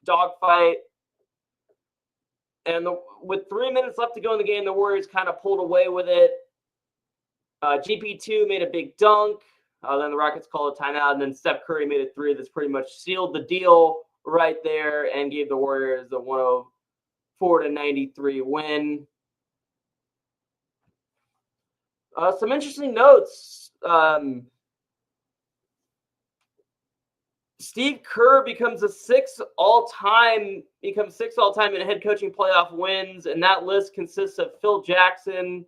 dogfight. And with 3 minutes left to go in the game, the Warriors kind of pulled away with it. GP2 made a big dunk. Then the Rockets called a timeout, and then Steph Curry made a three that's pretty much sealed the deal right there and gave the Warriors a 104-93 win. Some interesting notes. Steve Kerr becomes sixth all-time in head coaching playoff wins, and that list consists of Phil Jackson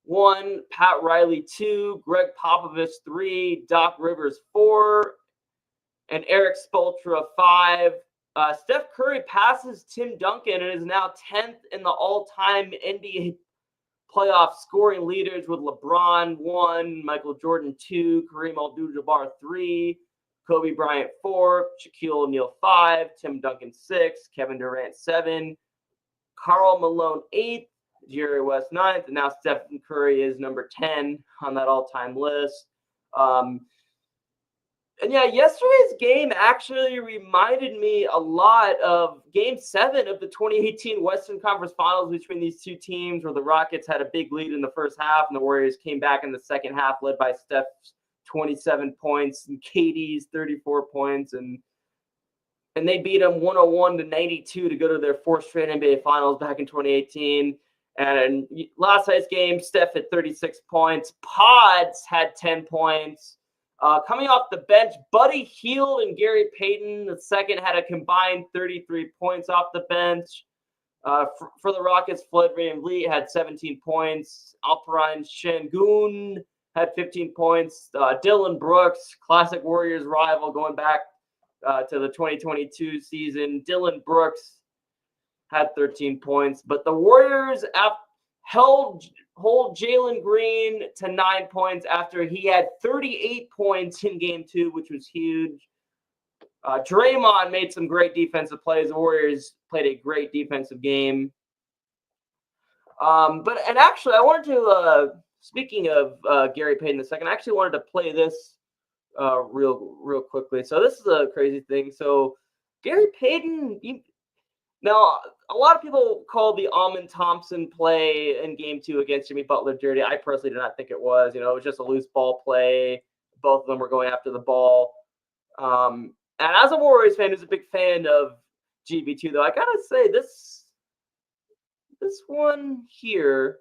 1, Pat Riley 2, Greg Popovich 3, Doc Rivers 4, and Eric Spoelstra 5. Steph Curry passes Tim Duncan and is now 10th in the all-time NBA playoff scoring leaders with LeBron 1, Michael Jordan 2, Kareem Abdul-Jabbar 3, Kobe Bryant 4, Shaquille O'Neal 5, Tim Duncan 6, Kevin Durant 7, Karl Malone 8, Jerry West 9th, and now Stephen Curry is number 10 on that all-time list. And yeah, yesterday's game actually reminded me a lot of Game 7 of the 2018 Western Conference Finals between these two teams, where the Rockets had a big lead in the first half, and the Warriors came back in the second half, led by Steph's 27 points and KD's 34 points, and they beat them 101-92 to go to their fourth straight NBA Finals back in 2018. And last night's game, Steph had 36 points. Pods had 10 points. Coming off the bench, Buddy Hield and Gary Payton II had a combined 33 points off the bench. For the Rockets, Floyd VanVleet had 17 points. Alperen Sengun had 15 points. Dylan Brooks, classic Warriors rival going back to the 2022 season. Dylan Brooks had 13 points. But the Warriors hold Jalen Green to 9 points after he had 38 points in Game 2, which was huge. Draymond made some great defensive plays. The Warriors played a great defensive game. And actually, I wanted to, speaking of Gary Payton II, I actually wanted to play this real quickly. So this is a crazy thing. So Gary Payton, now a lot of people call the Amen Thompson play in Game 2 against Jimmy Butler dirty. I personally did not think it was. It was just a loose ball play. Both of them were going after the ball. And as a Warriors fan who's a big fan of GB2, though, I gotta say this one here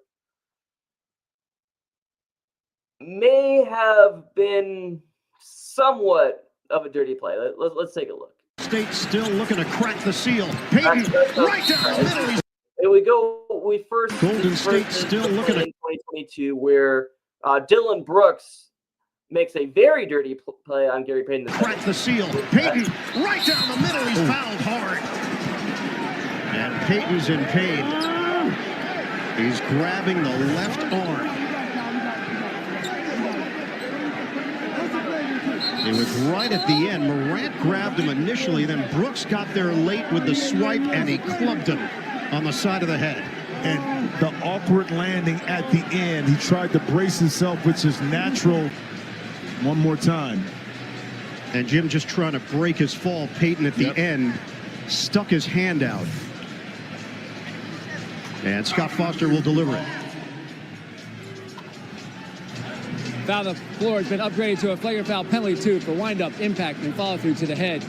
may have been somewhat of a dirty play. Let's take a look. State still looking to crack the seal. Payton right down the middle. We first Golden State still looking in 2022 where Dylan Brooks makes a very dirty play on Gary Payton. Crack the seal. Payton right down the middle. He's fouled hard. And Payton's in pain. He's grabbing the left arm. It was right at the end. Morant grabbed him initially, then Brooks got there late with the swipe, and he clubbed him on the side of the head. And the awkward landing at the end. He tried to brace himself, which is natural. One more time. And Jim just trying to break his fall. Payton at the end stuck his hand out. And Scott Foster will deliver it. Foul on the floor has been upgraded to a flagrant foul penalty, too, for wind-up, impact, and follow-through to the head.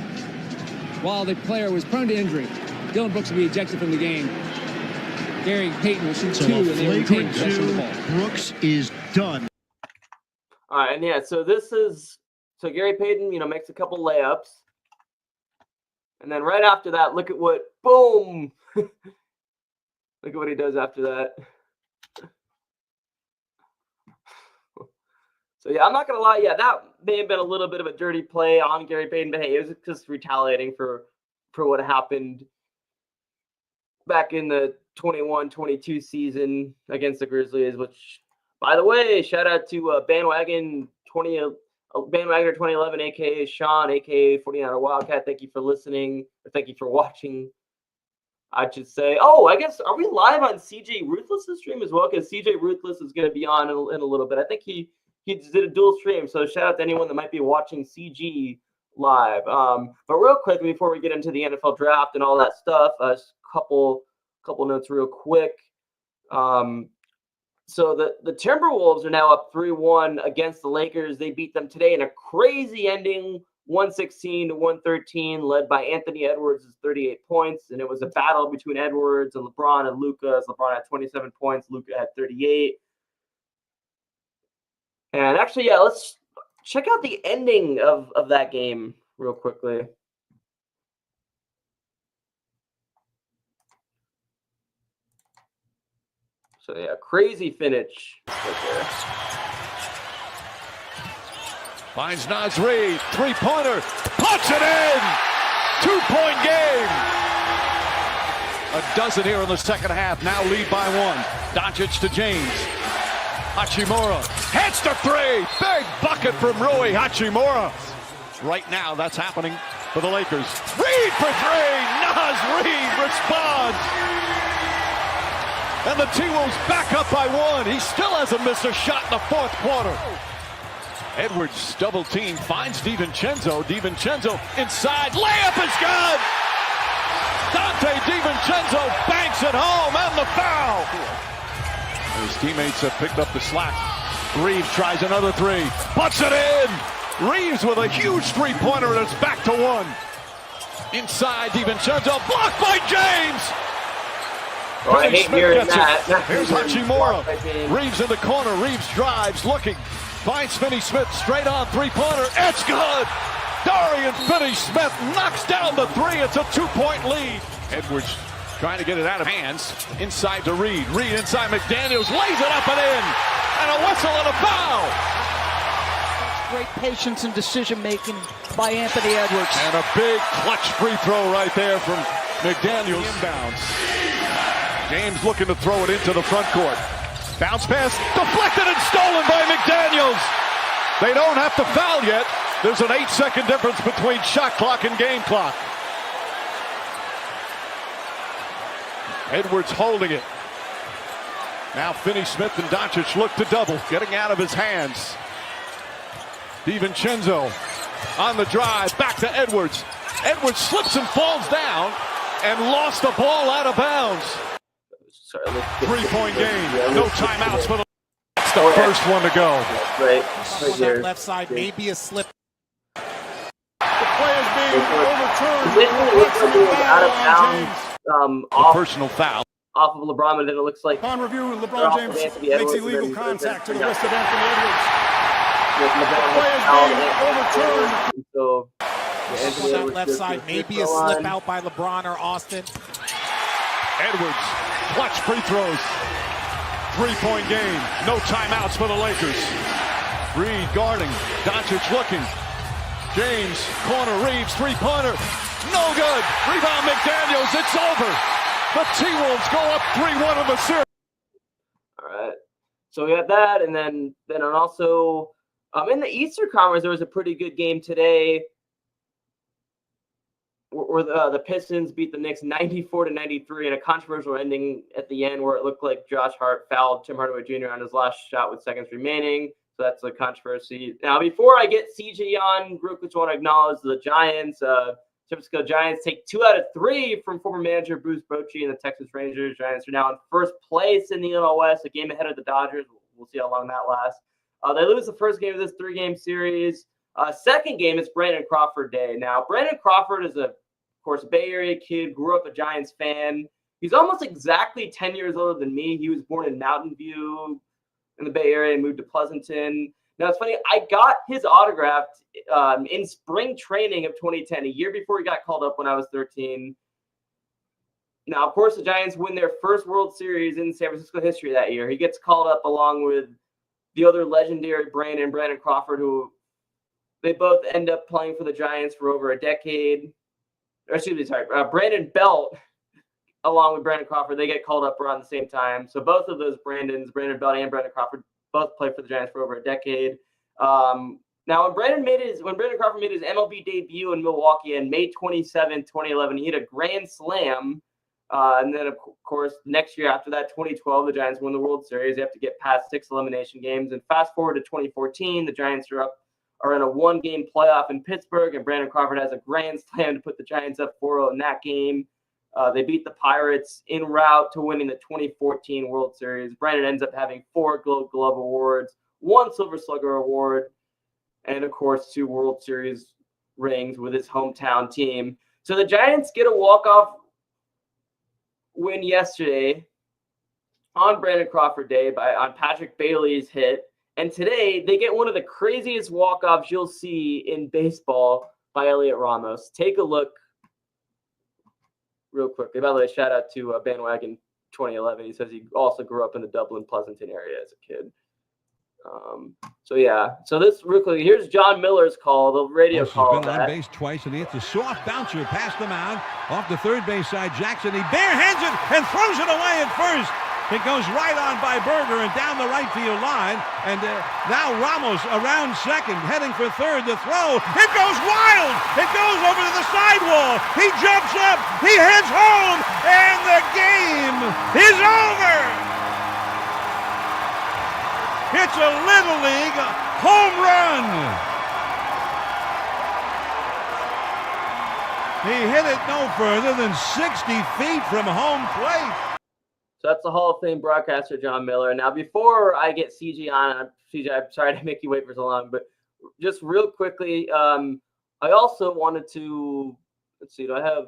While the player was prone to injury, Dylan Brooks will be ejected from the game. Gary Payton will shoot two, and they retain possession of the ball. Brooks is done. All right, and so Gary Payton, makes a couple layups. And then right after that, look at boom! Look at what he does after that. So, yeah, I'm not going to lie. Yeah, that may have been a little bit of a dirty play on Gary Payton, but hey, it was just retaliating for what happened back in the 21-22 season against the Grizzlies, which, by the way, shout out to Bandwagoner 2011, a.k.a. Sean, a.k.a. 49er Wildcat. Thank you for listening, or thank you for watching. I should say, I guess, are we live on CJ Ruthless's stream as well? Because CJ Ruthless is going to be on in a little bit. I think he did a dual stream, so shout out to anyone that might be watching CG live. But real quick, before we get into the NFL draft and all that stuff, a couple notes real quick. So the Timberwolves are now up 3-1 against the Lakers. They beat them today in a crazy ending, 116-113, led by Anthony Edwards' 38 points. And it was a battle between Edwards and LeBron and Luka. As LeBron had 27 points, Luka had 38. And actually, yeah, let's check out the ending of that game real quickly. So, yeah, crazy finish right there. Finds Naz Reid, three-pointer, puts it in! 2-point game! A dozen here in the second half, now lead by one. Doncic to James. Hachimura heads to three! Big bucket from Rui Hachimura. Right now, that's happening for the Lakers. Reid for three! Naz Reid responds! And the T-Wolves back up by one. He still hasn't missed a shot in the fourth quarter. Edwards double team finds DiVincenzo. DiVincenzo inside. Layup is good. Dante DiVincenzo banks it home and the foul. His teammates have picked up the slack. Reeves tries another three. Puts it in. Reeves with a huge three-pointer and it's back to one. Inside DiVincenzo. Blocked by James. Oh, I hate hearing that. Here's Hachimura. Reeves in the corner. Reeves drives, looking. Finds Finney-Smith straight on three-pointer. It's good! Dorian Finney-Smith knocks down the three. It's a 2-point lead. Edwards trying to get it out of hands. Inside to Reid. Reid inside McDaniels. Lays it up and in. And a whistle and a foul. Great patience and decision-making by Anthony Edwards. And a big clutch free throw right there from McDaniels. Inbounds. James looking to throw it into the front court. Bounce pass, deflected and stolen by McDaniels. They don't have to foul yet. There's an 8-second difference between shot clock and game clock. Edwards holding it. Now Finney-Smith and Doncic look to double, getting out of his hands. DiVincenzo on the drive, back to Edwards. Edwards slips and falls down and lost the ball out of bounds. Sorry, 3-point game. No timeouts for the. That's the first one to go. Right On that left side, maybe a slip. The play is being overturned. It looks like it was out of bounds. A personal foul. Off of LeBron, and then it looks like On review, LeBron James makes illegal contact to the wrist of Anthony Edwards. Play is being overturned. So, On that left side, maybe a slip out by LeBron or Austin. Edwards, clutch free throws. 3-point game. No timeouts for the Lakers. Reid guarding. Doncic looking. James, corner, Reeves, three-pointer. No good. Rebound McDaniels. It's over. The T-Wolves go up 3-1 in the series. all right. So we got that, and then also in the Eastern Conference, there was a pretty good game today, where the Pistons beat the Knicks 94-93 in a controversial ending at the end where it looked like Josh Hart fouled Tim Hardaway Jr. on his last shot with seconds remaining. So that's a controversy. Now, before I get CJ on, real quick, I want to acknowledge the Giants. San Francisco Giants take 2 out of 3 from former manager Bruce Bochy and the Texas Rangers. Giants are now in first place in the NL West, a game ahead of the Dodgers. We'll see how long that lasts. They lose the first game of this 3-game series. Second game is Brandon Crawford Day. Now, Brandon Crawford is of course, a Bay Area kid, grew up a Giants fan. He's almost exactly 10 years older than me. He was born in Mountain View in the Bay Area and moved to Pleasanton. Now, it's funny, I got his autograph in spring training of 2010, a year before he got called up when I was 13. Now, of course, the Giants win their first World Series in San Francisco history that year. He gets called up along with the other legendary Brandon Crawford, who they both end up playing for the Giants for over a decade. Brandon Belt, along with Brandon Crawford, they get called up around the same time. So both of those Brandon Belt and Brandon Crawford, both played for the Giants for over a decade. Now, when Brandon Crawford made his MLB debut in Milwaukee on May 27, 2011, he hit a grand slam. And then, of course, next year after that, 2012, the Giants won the World Series. They have to get past 6 elimination games. And fast forward to 2014, the Giants are are in a one-game playoff in Pittsburgh, and Brandon Crawford has a grand slam to put the Giants up 4-0 in that game. They beat the Pirates en route to winning the 2014 World Series. Brandon ends up having 4 Gold Glove awards, 1 Silver Slugger award, and, of course, 2 World Series rings with his hometown team. So the Giants get a walk-off win yesterday on Brandon Crawford Day on Patrick Bailey's hit. And today, they get one of the craziest walk-offs you'll see in baseball by Elliot Ramos. Take a look real quickly. By the way, shout out to Bandwagon 2011. He says he also grew up in the Dublin Pleasanton area as a kid. So this real quickly. Here's John Miller's call, the radio call. He's been on base twice, and he hits a soft bouncer past the mound off the third base side. Jackson, he barehands it and throws it away at first. It goes right on by Berger and down the right field line. And now Ramos around second, heading for third. The throw, it goes wild. It goes over to the sidewall. He jumps up. He heads home. And the game is over. It's a Little League home run. He hit it no further than 60 feet from home plate. So that's the Hall of Fame broadcaster, John Miller. Now, before I get CG on, CG, I'm sorry to make you wait for so long, but just real quickly, I also wanted to, let's see, do I have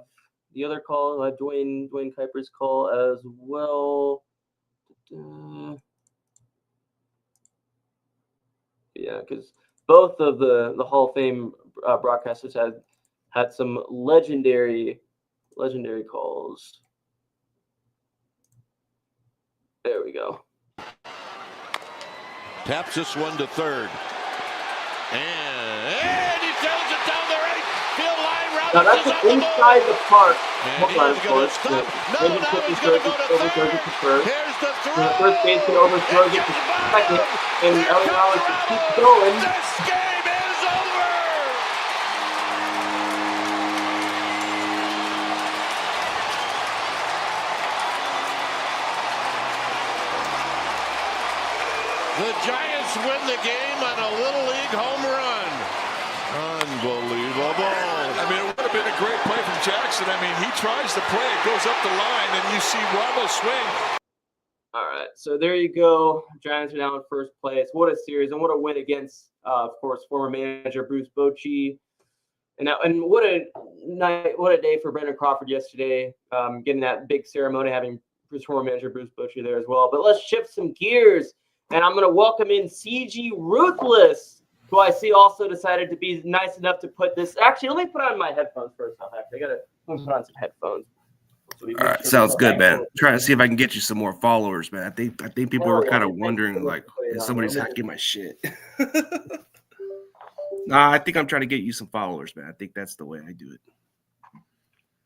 the other call? I have Dwayne Kuiper's call as well. Yeah, because both of the Hall of Fame broadcasters had some legendary calls. There we go. Taps this one to third. And he throws it down the right field line. Now that's inside the park. Hold on, of course. No, now he's going to go to third. Here's the throw. The first baseman overthrows it to second, and Elliot Ramos keeps going. This game is over. The Giants win the game on a Little League home run. Unbelievable. I mean, it would have been a great play from Jackson. I mean, he tries to play, it goes up the line, and you see Ramos swing. All right, so there you go. Giants are now in first place. What a series, and what a win against, of course, former manager Bruce Bochy. And what a night, what a day for Brandon Crawford yesterday, getting that big ceremony, having former manager Bruce Bochy there as well. But let's shift some gears. And I'm going to welcome in CG Ruthless, who I see also decided to be nice enough to put this. Actually, let me put on my headphones first off. I got to put on some headphones. So all right, sounds good, man. Trying to see if I can get you some more followers, man. I think people were kind of wondering, like, is somebody's hacking my shit? Nah, I think I'm trying to get you some followers, man. I think that's the way I do it.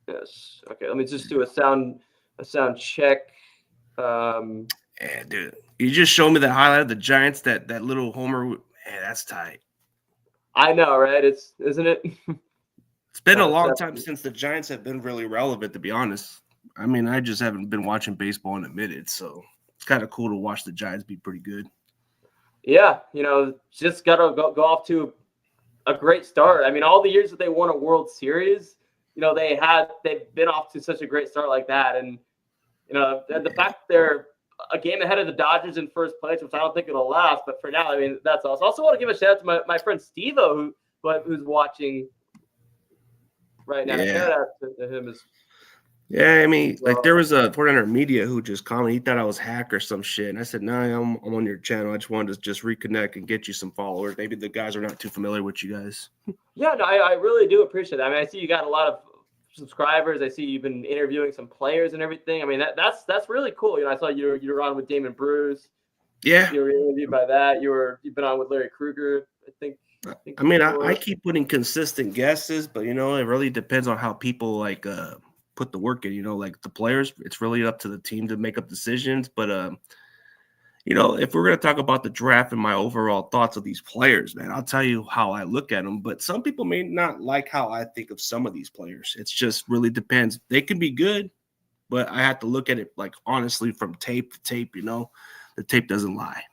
Yes. Okay. Let me just do a sound check. Yeah, dude. You just showed me the highlight of the Giants, that little homer. Man, that's tight. I know, right? Isn't it? It's been a long time since the Giants have been really relevant, to be honest. I mean, I just haven't been watching baseball in a minute, so it's kind of cool to watch the Giants be pretty good. Yeah, just got to go off to a great start. I mean, all the years that they won a World Series, they've been off to such a great start like that, and the fact that they're a game ahead of the Dodgers in first place, which I don't think it'll last, but for now, I mean, that's awesome. I also want to give a shout out to my friend Steve-O, who's watching right now. Yeah. Shout out to him. Yeah, I mean, like there was a 49er media who just commented. He thought I was hacked or some shit. And I said, nah, I'm on your channel. I just wanted to just reconnect and get you some followers. Maybe the guys are not too familiar with you guys. Yeah, no, I really do appreciate that. I mean, I see you got a lot of subscribers. I see you've been interviewing some players and everything. I mean, that's really cool. I saw you were on with Damon Bruce. Yeah. You were interviewed by that. You've been on with Larry Krueger, I think. I keep putting consistent guesses, but it really depends on how people like put the work in. Like the players, it's really up to the team to make up decisions. But if we're gonna talk about the draft and my overall thoughts of these players, man, I'll tell you how I look at them. But some people may not like how I think of some of these players. It's just really depends. They can be good, but I have to look at it like honestly from tape to tape. The tape doesn't lie.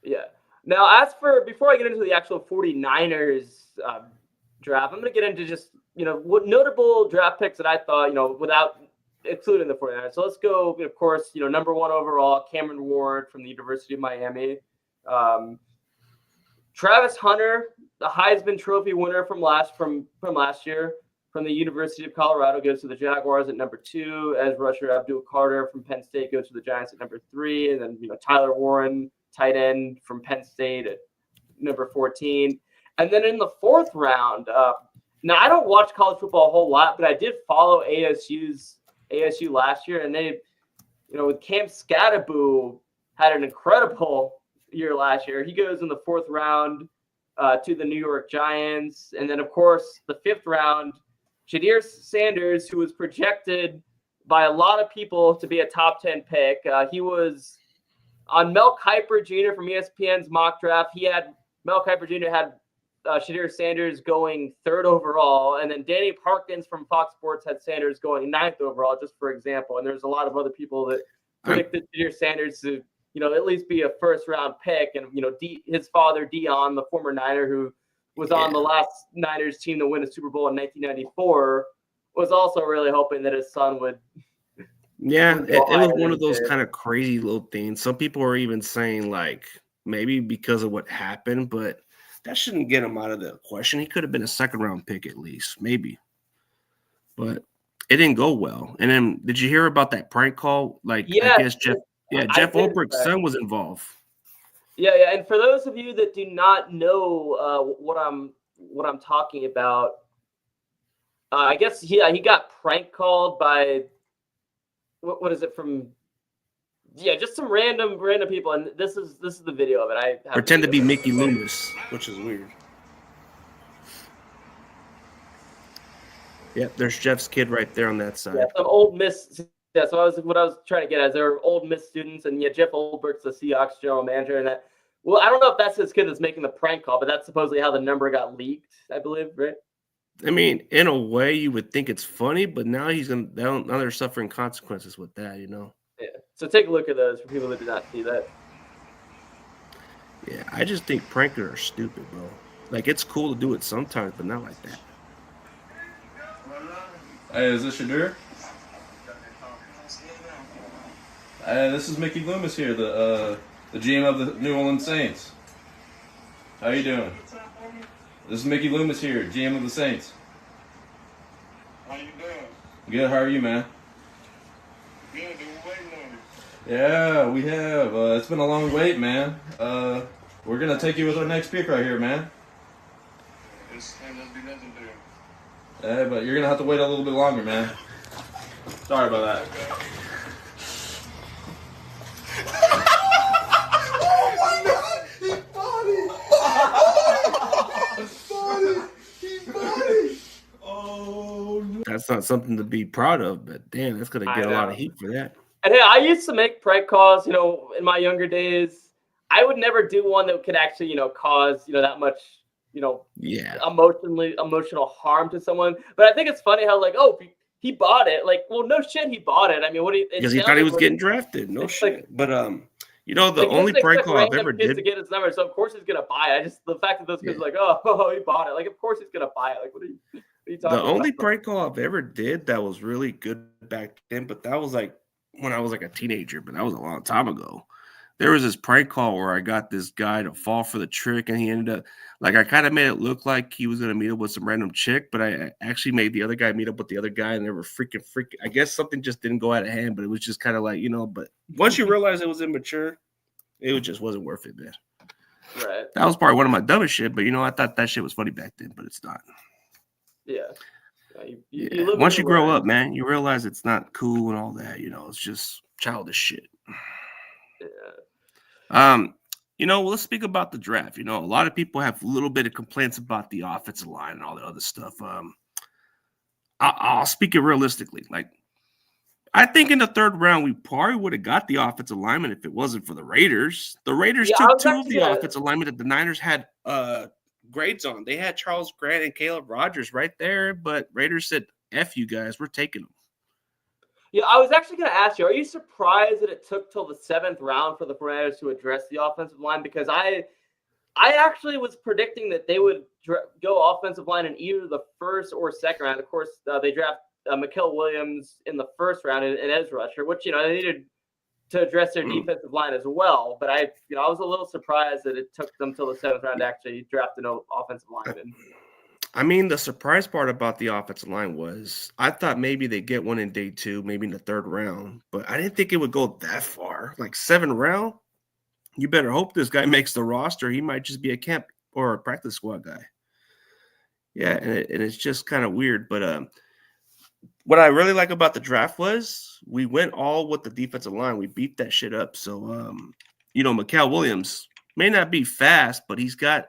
Yeah. Now, before I get into the actual 49ers draft, I'm going to get into just, what notable draft picks that I thought, without excluding the 49ers. So let's go, of course, number 1 overall, Cameron Ward from the University of Miami. Travis Hunter, the Heisman Trophy winner from last year, from the University of Colorado, goes to the Jaguars at number 2. Edge rusher Abdul Carter from Penn State goes to the Giants at number 3. And then, Tyler Warren, tight end from Penn State at number 14. And then in the 4th round, now I don't watch college football a whole lot, but I did follow ASU last year. And they, with Cam Skattebo, had an incredible year last year. He goes in the 4th round to the New York Giants. And then, of course, the 5th round, Shadir Sanders, who was projected by a lot of people to be a top 10 pick. He was on Mel Kiper Jr. from ESPN's mock draft. Mel Kiper Jr. had Shadir Sanders going 3rd overall. And then Danny Parkins from Fox Sports had Sanders going 9th overall, just for example. And there's a lot of other people that predicted Shadir Sanders to, at least be a 1st-round pick. And, his father, Dion, the former Niner, who was on the last Niners team to win a Super Bowl in 1994, was also really hoping that his son would. Yeah, it was one of those kind of crazy little things. Some people are even saying, like, maybe because of what happened, but that shouldn't get him out of the question. He could have been a 2nd-round pick at least, maybe. But it didn't go well. And then did you hear about that prank call? Like, I guess Jeff Ulbricht's son was involved. Yeah. And for those of you that do not know what I'm talking about, I guess he got prank called by what is it from? Yeah, just some random people, and this is the video of it. I pretend to be Mickey Loomis, which is weird. Yeah, there's Jeff's kid right there on that side. Yeah, some Old Miss. Yeah, so what I was trying to get at is there were Old Miss students, and Jeff Ulbricht's the Seahawks general manager, and that. Well, I don't know if that's his kid that's making the prank call, but that's supposedly how the number got leaked, I believe, right? I mean, in a way, you would think it's funny, but now now they're suffering consequences with that, Yeah. So take a look at those for people that did not see that. Yeah, I just think prankers are stupid, bro. Like, it's cool to do it sometimes, but not like that. Hey, is this Shadir? Hey, this is Mickey Loomis here, the GM of the New Orleans Saints. How you doing? This is Mickey Loomis here, GM of the Saints. How you doing? Good, how are you, man? Good, been waiting on you. Yeah, we have. It's been a long wait, man. We're going to take you with our next pick right here, man. This ain't gonna be nothing to Hey, but you're going to have to wait a little bit longer, man. Sorry about that. That's not something to be proud of, but damn, that's gonna get a lot of heat for that. And hey, I used to make prank calls, in my younger days. I would never do one that could actually, cause, that much, emotional harm to someone. But I think it's funny how, like, oh, he bought it. Like, well, no shit, he bought it. I mean, because he thought he was getting drafted. No shit. Like, but the only prank call I've ever did to get his number, so of course he's gonna buy it. The fact that those kids are like, oh, he bought it. Like, of course he's gonna buy it. Like, what are you talking about? The only prank call I've ever did that was really good back then, but that was like when I was like a teenager, but that was a long time ago. There was this prank call where I got this guy to fall for the trick, and he ended up, like, I kind of made it look like he was going to meet up with some random chick, but I actually made the other guy meet up with the other guy, and they were freaking. I guess something just didn't go out of hand, but it was just kind of like, but once you realize it was immature, it just wasn't worth it, man. Right. That was probably one of my dumbest shit, but, I thought that shit was funny back then, but it's not. Yeah. Once you grow up, man, you realize it's not cool and all that, it's just childish shit. Yeah. Let's speak about the draft. A lot of people have a little bit of complaints about the offensive line and all the other stuff. I'll speak it realistically. Like, I think in the 3rd round, we probably would have got the offensive lineman if it wasn't for the Raiders. The Raiders took 2 of the offensive linemen that the Niners had grades on. They had Charles Grant and Caleb Rogers right there, but Raiders said, F you guys, we're taking them. Yeah, I was actually going to ask you, are you surprised that it took till the 7th round for the 49ers to address the offensive line? Because I I actually was predicting that they would go offensive line in either the first or second round. Of course, they draft Mikael Williams in the first round and edge rusher, which, they needed to address their defensive line as well. But I was a little surprised that it took them till the 7th round to actually draft an offensive lineman. I mean, the surprise part about the offensive line was I thought maybe they'd get one in day 2, maybe in the 3rd round, but I didn't think it would go that far. Like 7th round, you better hope this guy makes the roster. He might just be a camp or a practice squad guy. Yeah, and it's just kind of weird. But what I really like about the draft was we went all with the defensive line. We beat that shit up. So, Mikael Williams may not be fast, but he's got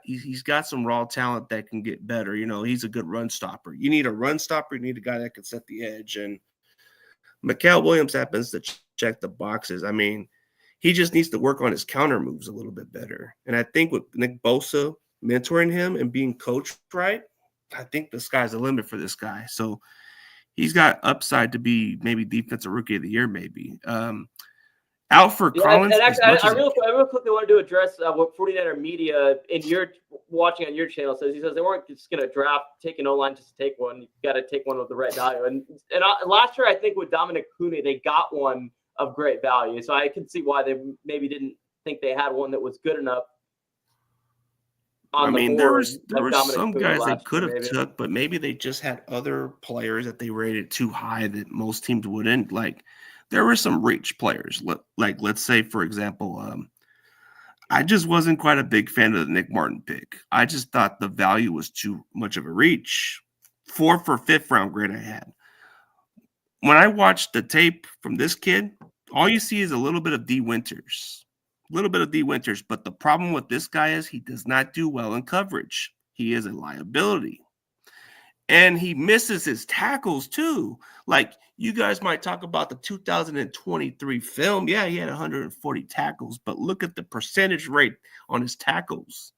some raw talent that can get better. He's a good run stopper. You need a run stopper. You need a guy that can set the edge. And Mikael Williams happens to check the boxes. I mean, he just needs to work on his counter moves a little bit better. And I think with Nick Bosa mentoring him and being coached right, I think the sky's the limit for this guy. So he's got upside to be maybe defensive rookie of the year, maybe. Alfred Collins. And actually, I real quickly wanted to address what 49er media watching on your channel says. He says they weren't just going to take an O-line just to take one. You got to take one with the right value. And last year, I think with Dominic Cooney, they got one of great value. So I can see why they maybe didn't think they had one that was good enough. There were some guys they could have took, but maybe they just had other players that they rated too high that most teams wouldn't. Like, there were some reach players. Like, let's say, for example, I just wasn't quite a big fan of the Nick Martin pick. I just thought the value was too much of a reach. 4th or 5th round grade I had. When I watched the tape from this kid, all you see is a little bit of D. Winters. But the problem with this guy is he does not do well in coverage. He is a liability. And he misses his tackles too. Like, you guys might talk about the 2023 film. Yeah, he had 140 tackles, but look at the percentage rate on his tackles.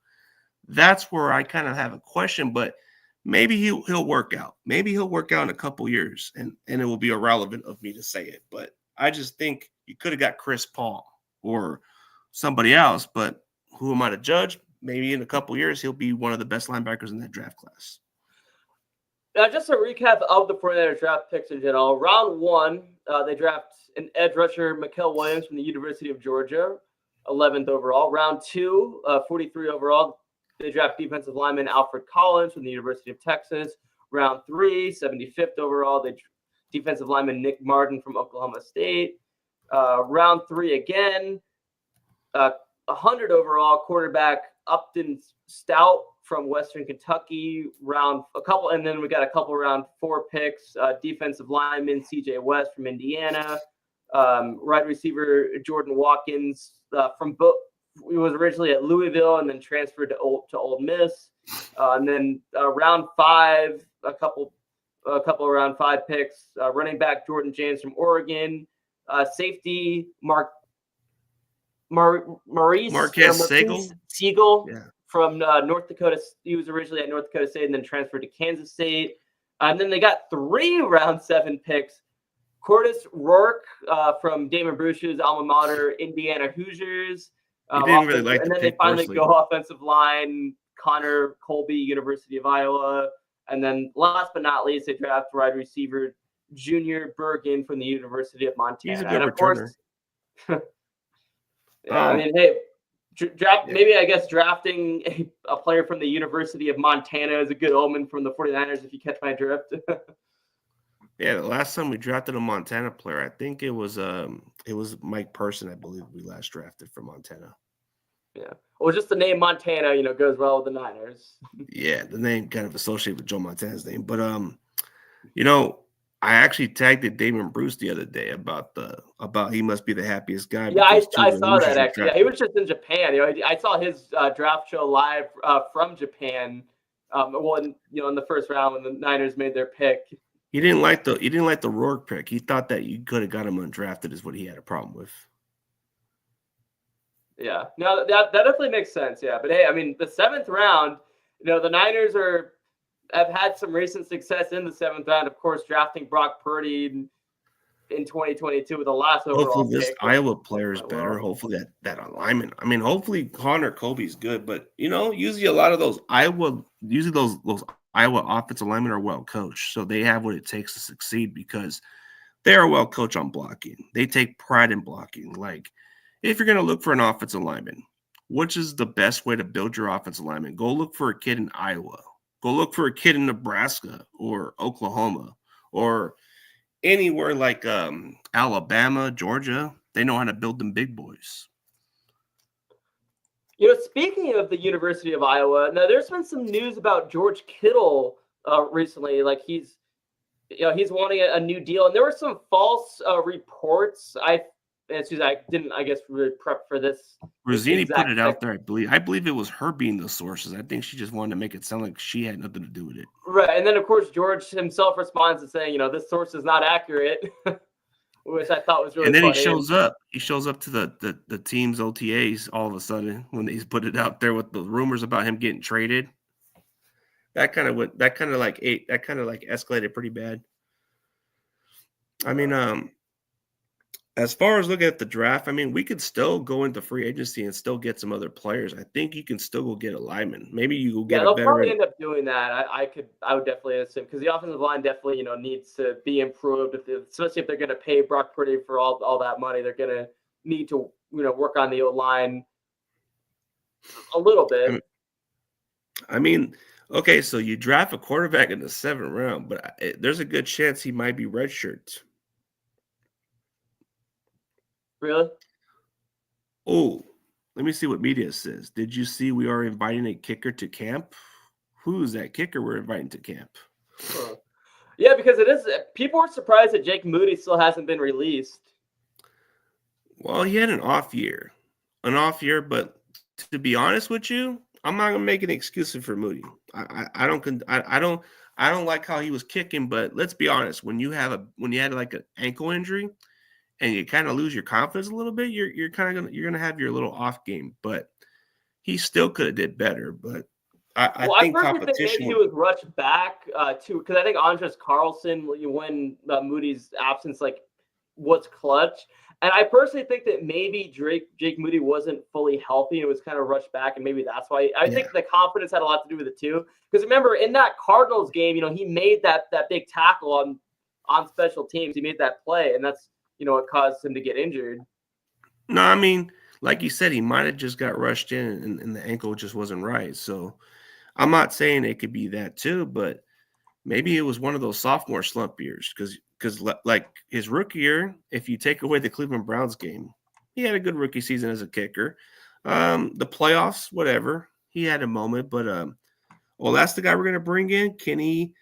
That's where I kind of have a question, but maybe he'll work out. Maybe he'll work out in a couple years, and it will be irrelevant of me to say it. But I just think you could have got Chris Paul or somebody else, but who am I to judge? Maybe in a couple years, he'll be one of the best linebackers in that draft class. Now, just a recap of the 49ers draft picks in general. Round 1, they draft an edge rusher, Mikael Williams from the University of Georgia, 11th overall. Round 2, 43 overall, they draft defensive lineman Alfred Collins from the University of Texas. Round 3, 75th overall, they defensive lineman Nick Martin from Oklahoma State. Round 3 again, 100 overall, quarterback Upton Stout from Western Kentucky. And then we got a couple round 4 picks. Defensive lineman CJ West from Indiana. Wide receiver Jordan Watkins he was originally at Louisville and then transferred to Ole Miss. And then round 5, a couple of round 5 picks. Running back Jordan James from Oregon. Safety Marquez Siegel from North Dakota. He was originally at North Dakota State and then transferred to Kansas State. And then they got 3 round 7 picks. Curtis Rourke from Damon Bruce's alma mater, Indiana Hoosiers. And then they finally go offensive line, Connor Colby, University of Iowa. And then last but not least, they draft wide receiver Junior Bergen from the University of Montana. He's a good returner. I mean, hey, drafting a player from the University of Montana is a good omen from the 49ers, if you catch my drift. Yeah, the last time we drafted a Montana player, I think it was Mike Person, I believe we last drafted from Montana. Yeah. Well, just the name Montana, goes well with the Niners. Yeah, the name kind of associated with Joe Montana's name. But I actually tagged it Damon Bruce the other day about he must be the happiest guy. Yeah, I saw that actually. Yeah, he was just in Japan. I saw his draft show live from Japan. In the first round when the Niners made their pick. He didn't like the Rourke pick. He thought that you could have got him undrafted is what he had a problem with. Yeah, no, that definitely makes sense. Yeah, but hey, I mean, the 7th round, the Niners have had some recent success in the 7th round. Of course, drafting Brock Purdy in 2022 with the last overall Hopefully this pick. Iowa player is Well, better. Hopefully that alignment. I mean, hopefully Connor Kobe's good, but usually a lot of those Iowa offensive linemen are well coached, so they have what it takes to succeed because they are well coached on blocking. They take pride in blocking. Like, if you're going to look for an offensive lineman, which is the best way to build your offensive lineman? Go look for a kid in Iowa. Go look for a kid in Nebraska or Oklahoma or anywhere like Alabama, Georgia. They know how to build them big boys. Speaking of the University of Iowa, now there's been some news about George Kittle recently. Like he's wanting a new deal, and there were some false reports. I didn't, I guess, really prep for this. Rosini put it out there, I believe. I believe it was her being the sources. I think she just wanted to make it sound like she had nothing to do with it. Right, and then of course George himself responds to saying, this source is not accurate, which I thought was really. And then funny. he shows up. He shows up to the team's OTAs all of a sudden when he's put it out there with the rumors about him getting traded. That kind of escalated pretty bad. I mean, as far as looking at the draft, I mean, we could still go into free agency and still get some other players. I think you can still go get a lineman. Maybe you go get a they'll better. probably end up doing that. I would definitely assume because the offensive line definitely needs to be improved. Especially if they're going to pay Brock Purdy for all that money, they're going to need to work on the O-line a little bit. I mean, okay, so you draft a quarterback in the 7th round, but there's a good chance he might be redshirt. Really? Oh, let me see what media says. Did you see we are inviting a kicker to camp? Who's that kicker we're inviting to camp? Yeah, because it is. People are surprised that Jake Moody still hasn't been released. Well, he had an off year, but to be honest with you, I'm not gonna make an excuse for Moody. I don't like how he was kicking, but let's be honest. When you had like an ankle injury and you kind of lose your confidence a little bit, you're gonna have your little off game. But he still could have did better. But I think competition. Think maybe he was rushed back too, because I think Andres Carlson, when Moody's absence was clutch. And I personally think that maybe Jake Moody wasn't fully healthy and it was kind of rushed back, and maybe that's why. I think the confidence had a lot to do with it too. Because remember, in that Cardinals game, he made that big tackle on special teams. He made that play, and that's what caused him to get injured. No, I mean, like you said, he might have just got rushed in, and the ankle just wasn't right. So I'm not saying it could be that too, but maybe it was one of those sophomore slump years because like his rookie year, if you take away the Cleveland Browns game, he had a good rookie season as a kicker. The playoffs, whatever, he had a moment, but that's the guy we're gonna bring in, Kenny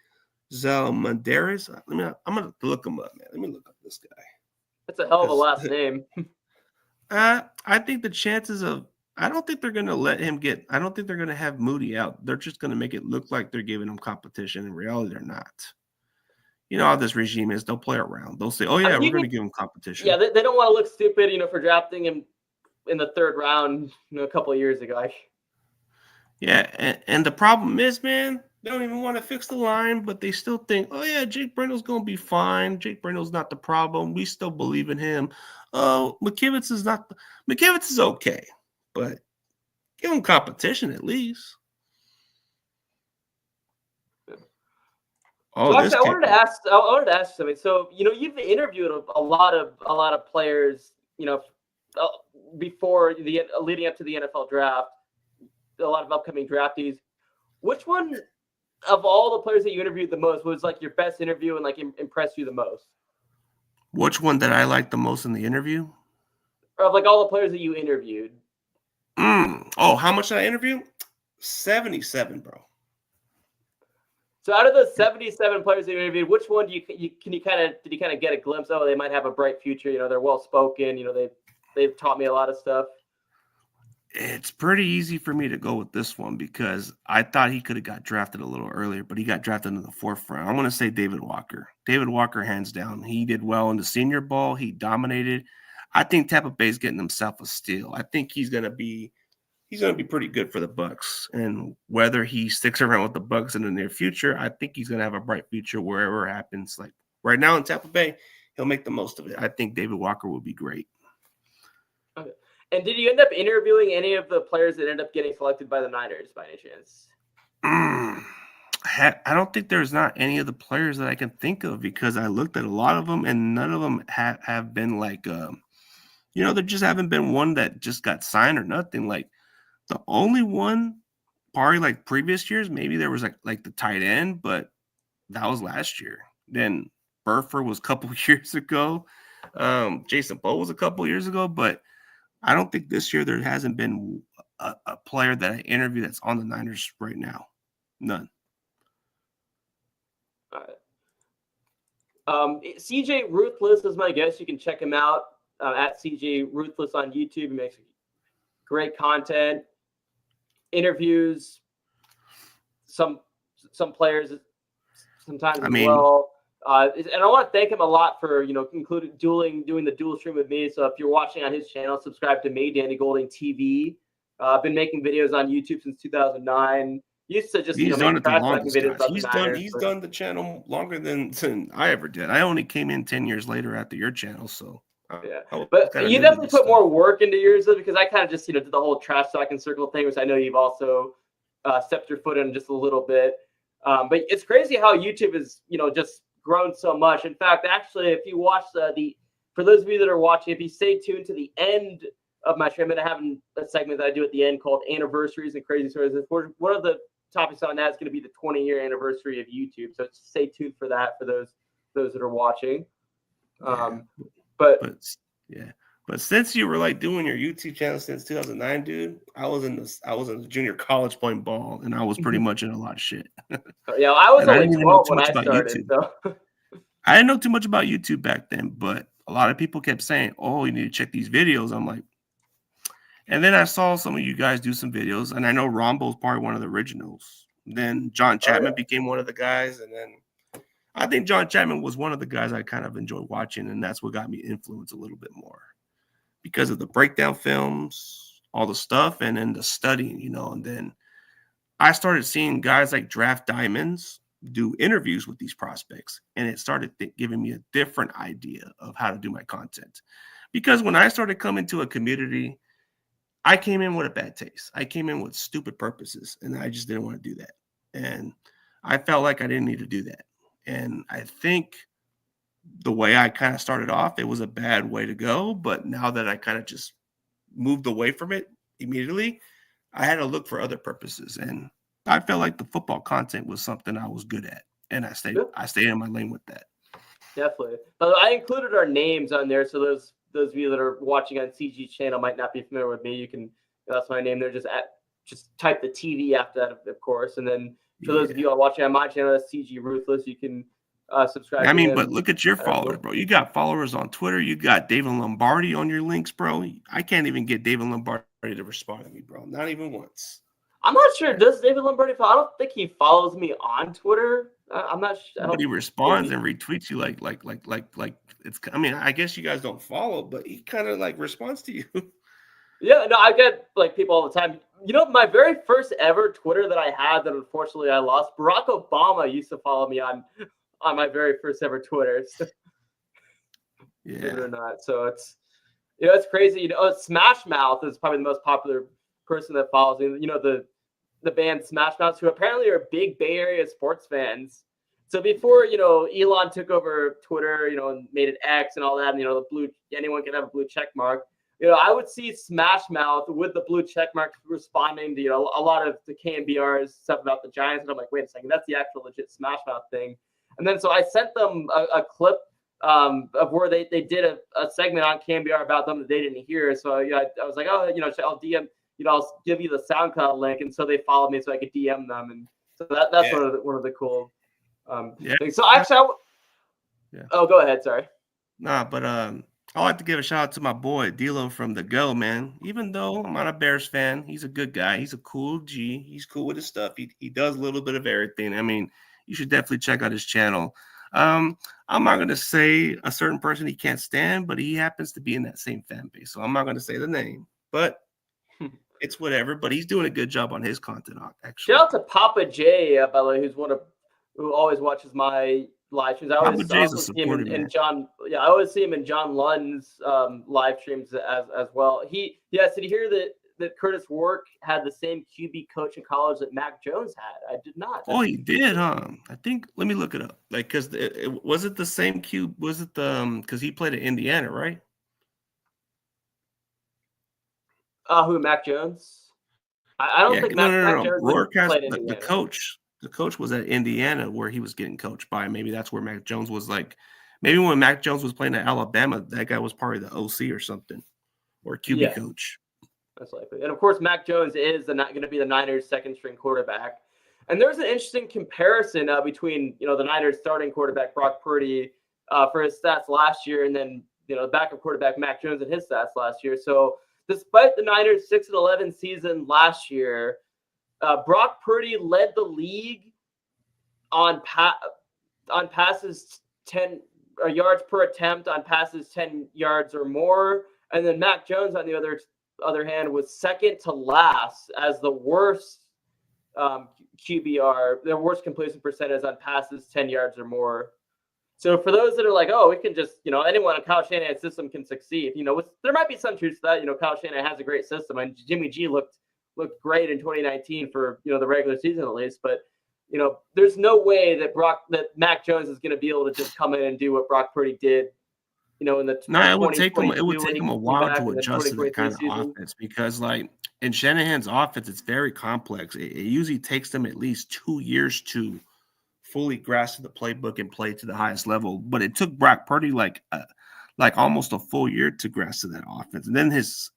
Zalmandaris. I'm gonna look him up, man. Let me look up this guy. That's a hell of a last name. I think the chances of I don't think they're gonna let him I don't think they're gonna have Moody out. They're just gonna make it look like they're giving him competition. In reality, they're not. You know how this regime is. They'll play around. They'll say, oh, yeah, we're going to give him competition. Yeah, they don't want to look stupid, for drafting him in the 3rd round, a couple of years ago. Yeah, and the problem is, man, they don't even want to fix the line, but they still think, oh, yeah, Jake Brendel's going to be fine. Jake Brendel's not the problem. We still believe in him. McKivitz is okay, but give him competition at least. So actually, I wanted to ask something. So, you've interviewed a lot of players, before leading up to the NFL draft, a lot of upcoming draftees. Which one of all the players that you interviewed the most was your best interview and impressed you the most? Which one that I liked the most in the interview? Or of all the players that you interviewed. Oh, how much did I interview? 77, bro. So out of the 77 players that you interviewed, which one did you kind of get a glimpse? Oh, they might have a bright future. They're well spoken. They've taught me a lot of stuff. It's pretty easy for me to go with this one because I thought he could have got drafted a little earlier, but he got drafted in the 4th round. I'm going to say David Walker. David Walker, hands down. He did well in the Senior Bowl. He dominated. I think Tampa Bay's getting himself a steal. I think he's going to be pretty good for the Bucs, and whether he sticks around with the Bucs in the near future, I think he's going to have a bright future wherever it happens. Like right now in Tampa Bay, he'll make the most of it. I think David Walker will be great. Okay. And did you end up interviewing any of the players that ended up getting selected by the Niners by any chance? I don't think there's not any of the players that I can think of because I looked at a lot of them and none of them have been like, there just haven't been one that just got signed or nothing. Like the only one, probably like previous years, maybe there was like the tight end, but that was last year. Then Burford was a couple years ago. Jason Bowe was a couple years ago, but I don't think this year there hasn't been a player that I interviewed that's on the Niners right now. None. All right. CJ Ruthless is my guest. You can check him out at CJ Ruthless on YouTube. He makes great content, interviews some players sometimes as well. And I want to thank him a lot for doing the dual stream with me. So if you're watching on his channel, subscribe to me, Danny Golding TV. I've been making videos on YouTube since 2009. Used to just he's done it the longest. Videos he's done the channel longer than I ever did. I only came in 10 years later after your channel, so but you definitely put more work into yours though, because I kind of just did the whole trash talking circle thing, which I know you've also stepped your foot in just a little bit. But it's crazy how YouTube is just grown so much. In fact, actually, if you watch for those of you that are watching, if you stay tuned to the end of my stream, I'm going to have a segment that I do at the end called Anniversaries and Crazy Stories. One of the topics on that is going to be the 20-year anniversary of YouTube. So stay tuned for that for those that are watching. But since you were like doing your YouTube channel since 2009, dude, I was in the junior college playing ball, and I was pretty much in a lot of shit. Yeah, I was only 12 when I started. So. I didn't know too much about YouTube back then, but a lot of people kept saying, "Oh, you need to check these videos." I'm like, and then I saw some of you guys do some videos, and I know Rombo's probably one of the originals. Then John Chapman became one of the guys, and then I think John Chapman was one of the guys I kind of enjoyed watching, and that's what got me influenced a little bit more because of the breakdown films, all the stuff, and then the studying, and then I started seeing guys like Draft Diamonds do interviews with these prospects, and it started giving me a different idea of how to do my content. Because when I started coming to a community, I came in with a bad taste. I came in with stupid purposes, and I just didn't want to do that. And I felt like I didn't need to do that. And I think the way I kind of started off, it was a bad way to go. But now that I kind of just moved away from it immediately, I had to look for other purposes. And I felt like the football content was something I was good at. And I stayed in my lane with that. Definitely. But I included our names on there. So those of you that are watching on CG's channel might not be familiar with me. You can, that's my name there. Just type the TV after that, of course. And then for those of you watching on my channel, that's CG Ruthless. You can subscribe. I mean, but look at your followers, bro. You got followers on Twitter. You got David Lombardi on your links, bro. I can't even get David Lombardi to respond to me, bro. Not even once. I'm not sure. Does David Lombardi follow? I don't think he follows me on Twitter. I'm not sure. But he responds and retweets you like it's. I mean, I guess you guys don't follow, but he kind of like responds to you. Yeah, no, I get like people all the time. My very first ever Twitter that I had that unfortunately I lost. Barack Obama used to follow me on my very first ever Twitter. So, yeah, believe it or not. So it's it's crazy. Smash Mouth is probably the most popular person that follows me. The band Smash Mouth, who apparently are big Bay Area sports fans. So before, Elon took over Twitter, and made it X and all that, and, anyone can have a blue check mark. I would see Smash Mouth with the blue check mark responding to, a lot of the KNBR's stuff about the Giants. And I'm like, wait a second, that's the actual legit Smash Mouth thing. And then so I sent them a clip of where they did a segment on KNBR about them that they didn't hear. So I was like, oh, I'll DM. I'll give you the SoundCloud link, and so they followed me so I could DM them, and so that's one of the cool things. So actually, oh, go ahead. Sorry. Nah, but I like to give a shout out to my boy D'Lo from the Go, man. Even though I'm not a Bears fan, he's a good guy. He's a cool G. He's cool with his stuff. He does a little bit of everything. I mean, you should definitely check out his channel. I'm not going to say a certain person he can't stand, but he happens to be in that same fan base, so I'm not going to say the name, but. It's whatever, but he's doing a good job on his content. Actually, shout out to Papa J, by the way, who always watches my live streams. I Papa always J is also a see him supporter, in man. John. Yeah, I always see him in John Lund's live streams as well. So did you hear that Curtis Wark had the same QB coach in college that Mac Jones had? I did not. Oh, he did, huh? I think. Let me look it up. Like, cause was it the same Q? Was it the because he played at Indiana, right? Who, Mac Jones? I don't think Mac Jones Rourke has played the Indiana. coach. The coach was at Indiana where he was getting coached by. Maybe that's where Mac Jones was like. Maybe when Mac Jones was playing at Alabama, that guy was probably the OC or something, or QB coach. That's likely. And of course, Mac Jones is not going to be the Niners' second string quarterback. And there's an interesting comparison between the Niners starting quarterback Brock Purdy for his stats last year, and then the backup quarterback Mac Jones and his stats last year. So despite the Niners' 6-11 season last year, Brock Purdy led the league on passes 10 yards per attempt on passes 10 yards or more, and then Mac Jones on the other hand was second to last as the worst QBR, the worst completion percentage on passes 10 yards or more. So for those that are like, oh, we can just, anyone in Kyle Shanahan's system can succeed. There might be some truth to that. Kyle Shanahan has a great system, and Jimmy G looked great in 2019 for the regular season at least. But there's no way that Mac Jones is going to be able to just come in and do what Brock Purdy did. In the it would take him a while to adjust to that kind of offense because, like, in Shanahan's offense, it's very complex. It usually takes them at least 2 years to fully grasp the playbook and play to the highest level. But it took Brock Purdy like almost a full year to grasp to that offense. And then his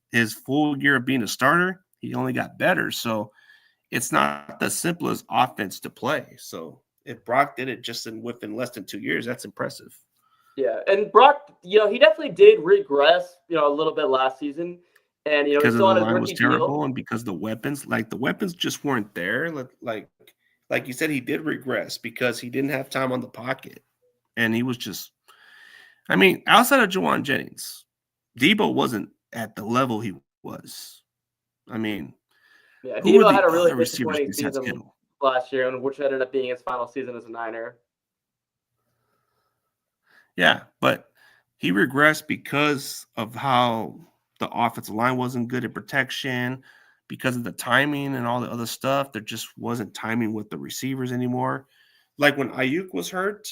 full year of being a starter, he only got better. So it's not the simplest offense to play. So if Brock did it just within less than 2 years, that's impressive. Yeah, and Brock, he definitely did regress, a little bit last season, and because still the on his line was rookie terrible, deal. and because the weapons just weren't there. Like you said, he did regress because he didn't have time on the pocket, and he was just. I mean, outside of Juwan Jennings, Debo wasn't at the level he was. I mean, yeah, Debo had a really disappointing season last year, which ended up being his final season as a Niner. Yeah, but he regressed because of how the offensive line wasn't good at protection, because of the timing and all the other stuff. There just wasn't timing with the receivers anymore. Like when Ayuk was hurt,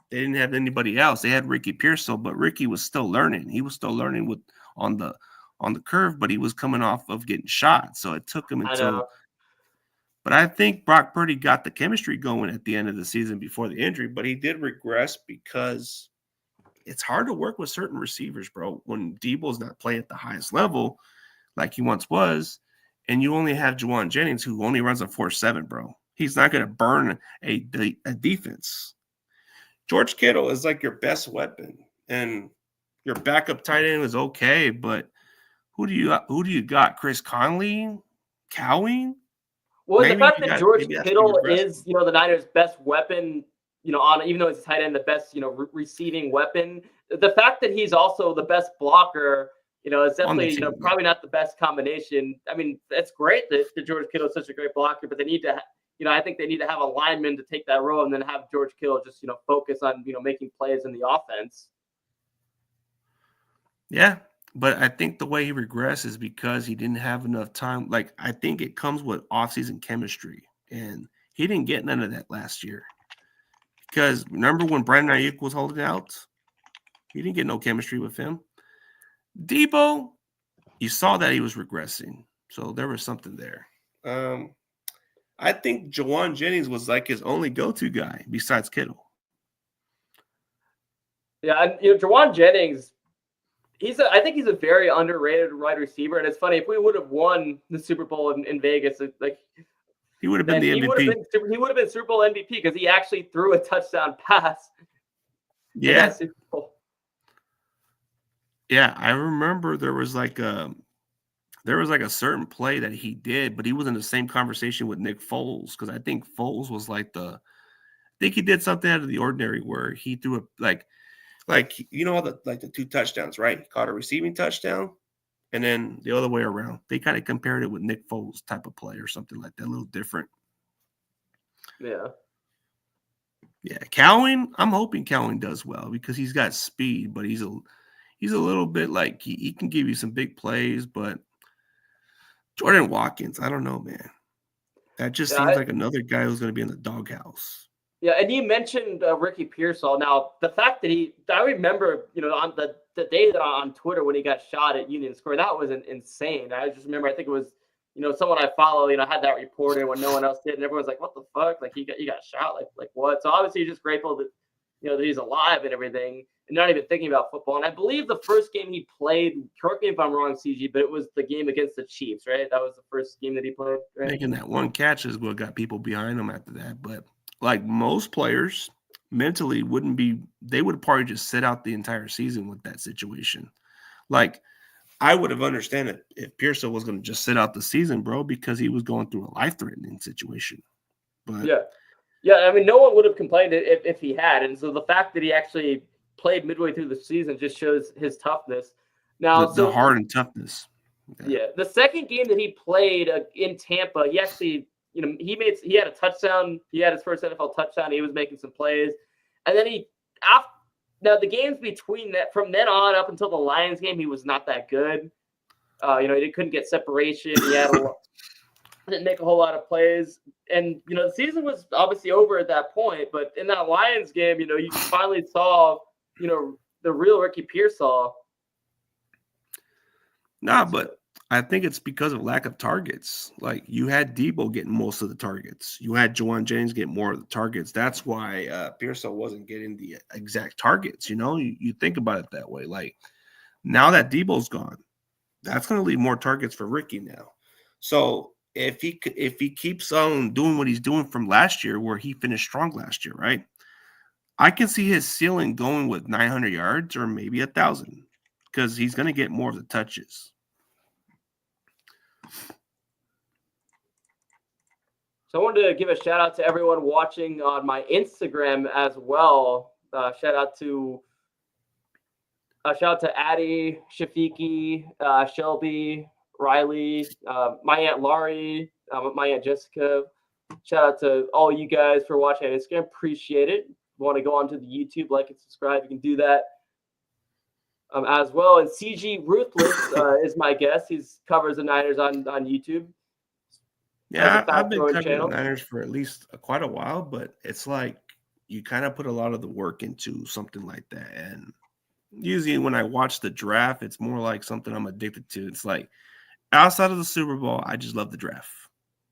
they didn't have anybody else. They had Ricky Pearsall, but Ricky was still learning. He was still learning on the curve, but he was coming off of getting shot. So it took him until. But I think Brock Purdy got the chemistry going at the end of the season before the injury, but he did regress because it's hard to work with certain receivers, bro. When Debo's not playing at the highest level like he once was, and you only have Juwan Jennings who only runs a 4.7, bro. He's not going to burn a defense. George Kittle is like your best weapon, and your backup tight end is okay, but who do you got? Chris Conley? Cowing? Well, the fact that George Kittle is, the Niners' best weapon, even though he's tight end, the best, receiving weapon. The fact that he's also the best blocker, is definitely, probably not the best combination. I mean, it's great that George Kittle is such a great blocker, but they need to, I think they need to have a lineman to take that role and then have George Kittle just, focus on, making plays in the offense. Yeah. But I think the way he regressed is because he didn't have enough time. Like, I think it comes with offseason chemistry, and he didn't get none of that last year. Because remember when Brandon Ayuk was holding out? He didn't get no chemistry with him. Debo, you saw that he was regressing. So there was something there. I think Juwan Jennings was like his only go-to guy besides Kittle. Yeah, and Juwan Jennings, I think he's a very underrated wide receiver, and it's funny, if we would have won the Super Bowl in Vegas, he would have been the MVP. He would have been Super Bowl MVP because he actually threw a touchdown pass. Yeah. Yeah, I remember there was like a certain play that he did, but he was in the same conversation with Nick Foles because I think Foles was I think he did something out of the ordinary where he threw the 2 touchdowns, right? He caught a receiving touchdown, and then the other way around. They kind of compared it with Nick Foles type of play or something like that, a little different. Yeah. Yeah, Cowan. I'm hoping Cowan does well because he's got speed, but he's a little bit like he can give you some big plays. But Jordan Watkins, I don't know, man. That just seems like another guy who's going to be in the doghouse. Yeah, and you mentioned Ricky Pearsall. Now, the fact that I remember, on the day that on Twitter when he got shot at Union Square, that was insane. I just remember, I think it was, someone I follow, had that reported when no one else did, and everyone's like, "What the fuck? Like he got shot? Like what?" So obviously, you're just grateful that, that he's alive and everything, and not even thinking about football. And I believe the first game he played, correct me if I'm wrong, CG, but it was the game against the Chiefs, right? That was the first game that he played, right? Making that one catch is what got people behind him after that, but. Like most players mentally they would probably just sit out the entire season with that situation. Like I would have understood if Pearsall was going to just sit out the season, bro, because he was going through a life-threatening situation. But yeah. I mean, no one would have complained if he had. And so the fact that he actually played midway through the season just shows his toughness. Now, the heart and toughness. Yeah. The second game that he played in Tampa, he actually – he had a touchdown. He had his first NFL touchdown. He was making some plays. And then now the games between that, from then on up until the Lions game, he was not that good. He couldn't get separation. He didn't make a whole lot of plays. And, the season was obviously over at that point. But in that Lions game, you finally saw, the real Ricky Pearsall. Nah, but I think it's because of lack of targets. Like you had Debo getting most of the targets. You had Juwan Jennings get more of the targets. That's why Pearsall wasn't getting the exact targets. You think about it that way. Like now that Debo's gone, that's going to leave more targets for Ricky now. So if he keeps on doing what he's doing from last year, where he finished strong last year, right? I can see his ceiling going with 900 yards or maybe 1,000 because he's going to get more of the touches. So I wanted to give a shout out to everyone watching on my Instagram as well. Shout out to Addie, Shafiki, Shelby, Riley, my Aunt Laurie, my Aunt Jessica. Shout out to all you guys for watching on Instagram. Appreciate it. If you want to go onto the YouTube, like and subscribe, you can do that as well. And CG Ruthless is my guest. He covers the Niners on YouTube. Yeah, I've been covering the Niners for at least quite a while, but it's like you kind of put a lot of the work into something like that. And usually when I watch the draft, it's more like something I'm addicted to. It's like outside of the Super Bowl, I just love the draft.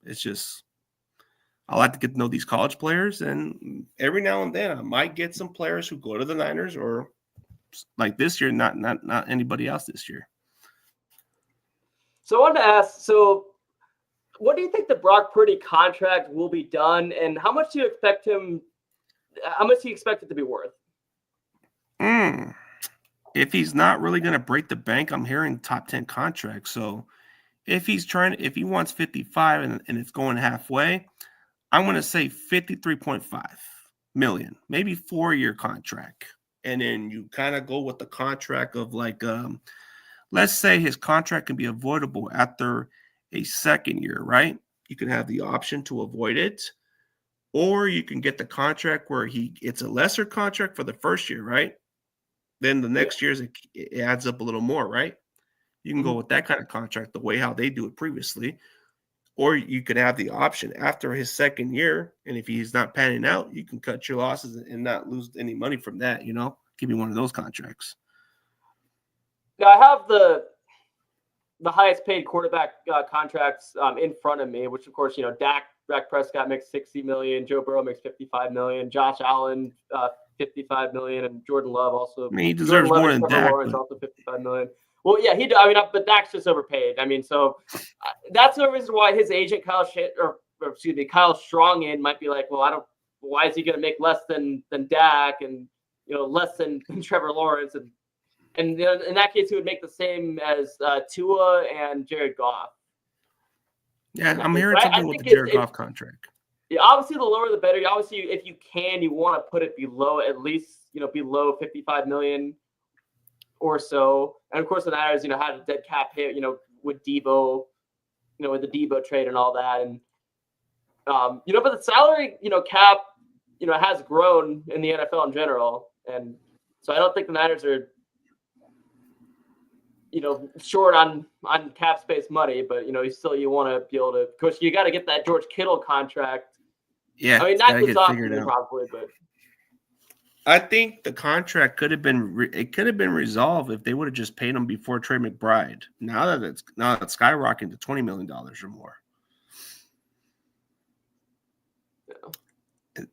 It's just I like to get to know these college players, and every now and then I might get some players who go to the Niners, or like this year, not anybody else this year. So I wanted to ask, what do you think the Brock Purdy contract will be done, and how much do you expect him? How much do you expect it to be worth? If he's not really going to break the bank, I'm hearing top 10 contract. So if he wants 55 and it's going halfway, I'm going to say 53.5 million, maybe 4-year contract. And then you kind of go with the contract of like, let's say his contract can be avoidable after a second year, right? You can have the option to avoid it, or you can get the contract where it's a lesser contract for the first year, right? Then the next year's it adds up a little more, right? You can go with that kind of contract, the way how they do it previously, or you can have the option after his second year, and if he's not panning out, you can cut your losses and not lose any money from that. Give me one of those contracts. Now I have the highest paid quarterback contracts in front of me, which of course, Dak Prescott makes $60 million, Joe Burrow makes $55 million, Josh Allen $55 million, and Jordan Love also. I mean, he deserves more than Dak. Also $55 million. Well, yeah, but Dak's just overpaid. I mean, so that's the reason why his agent Kyle Strongin might be like, well, why is he going to make less than Dak and less than Trevor Lawrence and in that case, he would make the same as Tua and Jared Goff. Yeah, I'm hearing something with the Jared Goff contract. Yeah, obviously, the lower the better. Obviously, if you can, you want to put it below at least below $55 million or so. And of course, the Niners had a dead cap hit with Debo, with the Debo trade and all that. And but the salary cap has grown in the NFL in general. And so I don't think the Niners are, short on cap space money, but, you want to be able to, of course, you got to get that George Kittle contract. Yeah. I mean, not this offseason probably, but. I think the contract could have been resolved if they would have just paid him before Trey McBride. Now that it's skyrocketing to $20 million or more. Yeah.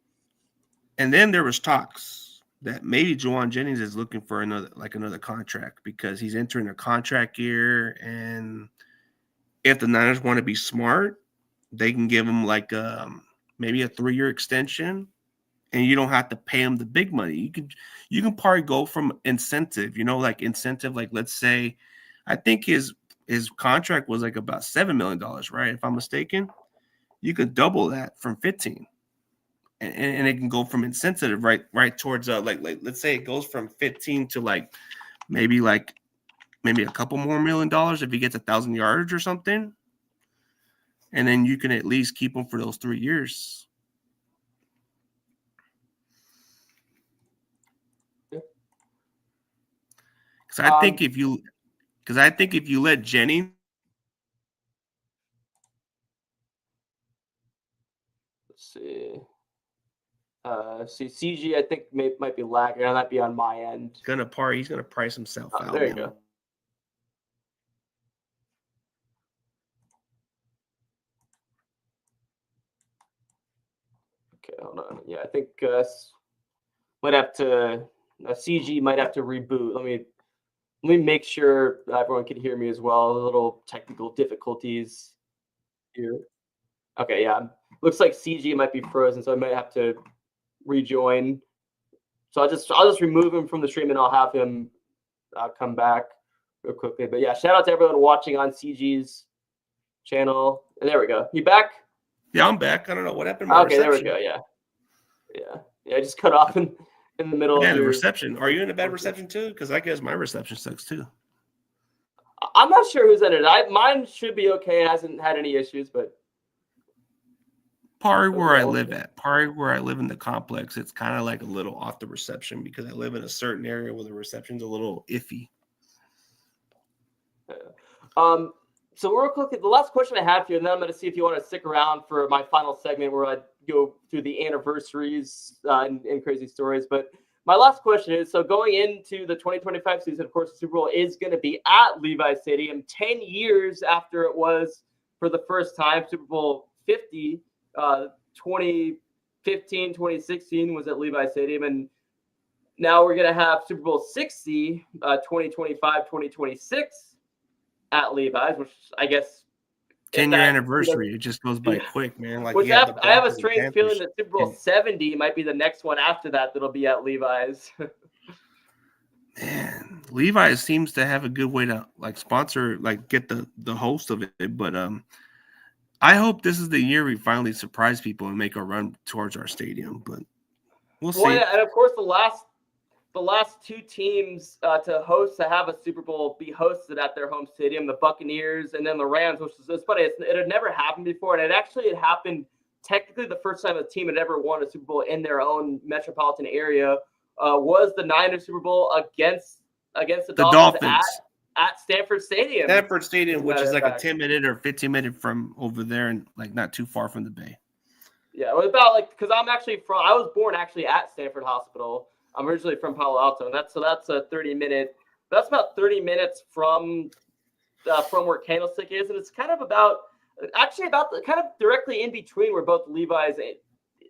And then there was talks that maybe Juwan Jennings is looking for another contract because he's entering a contract year, and if the Niners want to be smart, they can give him maybe a 3-year extension. And you don't have to pay him the big money. You can probably go from incentive, let's say, I think his contract was about $7 million, right? If I'm mistaken, you could double that from 15, and it can go from incentive right towards let's say it goes from 15 to maybe a couple more $1 million if he gets 1,000 yards or something, and then you can at least keep him for those 3 years. Because I think if you let Jennings, let's see, CG I think might be lagging. That might be on my end. He's gonna price himself out. There you go. Okay, hold on. Yeah, I think might have to. CG might have to reboot. Let me make sure everyone can hear me as well. A little technical difficulties here. Okay, yeah. Looks like CG might be frozen, so I might have to rejoin. So I'll just remove him from the stream and I'll have him come back real quickly. But yeah, shout out to everyone watching on CG's channel. And there we go. You back? Yeah, I'm back. I don't know what happened. Okay, there we go. Yeah. I just cut off in the middle of the reception. Are you in a bad reception too? Because I guess my reception sucks too. I'm not sure who's in it. Mine should be okay. It hasn't had any issues, but Probably where I live in the complex, it's kind of a little off the reception because I live in a certain area where the reception's a little iffy. So real quick, the last question I have here, and then I'm going to see if you want to stick around for my final segment where I go through the anniversaries and crazy stories. But my last question is, so going into the 2025 season, of course, the Super Bowl is going to be at Levi's Stadium 10 years after it was for the first time. Super Bowl 50, 2015, 2016 was at Levi's Stadium. And now we're going to have Super Bowl 60, 2025, 2026. At Levi's, which I guess 10-year anniversary, it just goes by quick, man. I have a strange feeling that Super Bowl 70 might be the next one after that'll be at Levi's. Man, Levi's seems to have a good way to sponsor, get the host of it. But I hope this is the year we finally surprise people and make a run towards our stadium. But we'll see. Yeah, and of course, the last two teams to have a Super Bowl be hosted at their home stadium, the Buccaneers and then the Rams, which is funny. It had never happened before, and it happened technically the first time a team had ever won a Super Bowl in their own metropolitan area was the Niners Super Bowl against the Dolphins. At Stanford Stadium. Stanford Stadium, which is a 10-minute or 15-minute from over there and not too far from the Bay. Yeah, it was about because I was born actually at Stanford Hospital. I'm originally from Palo Alto, and that's a 30-minute. That's about 30 minutes from where Candlestick is, and it's kind of about directly in between where both Levi's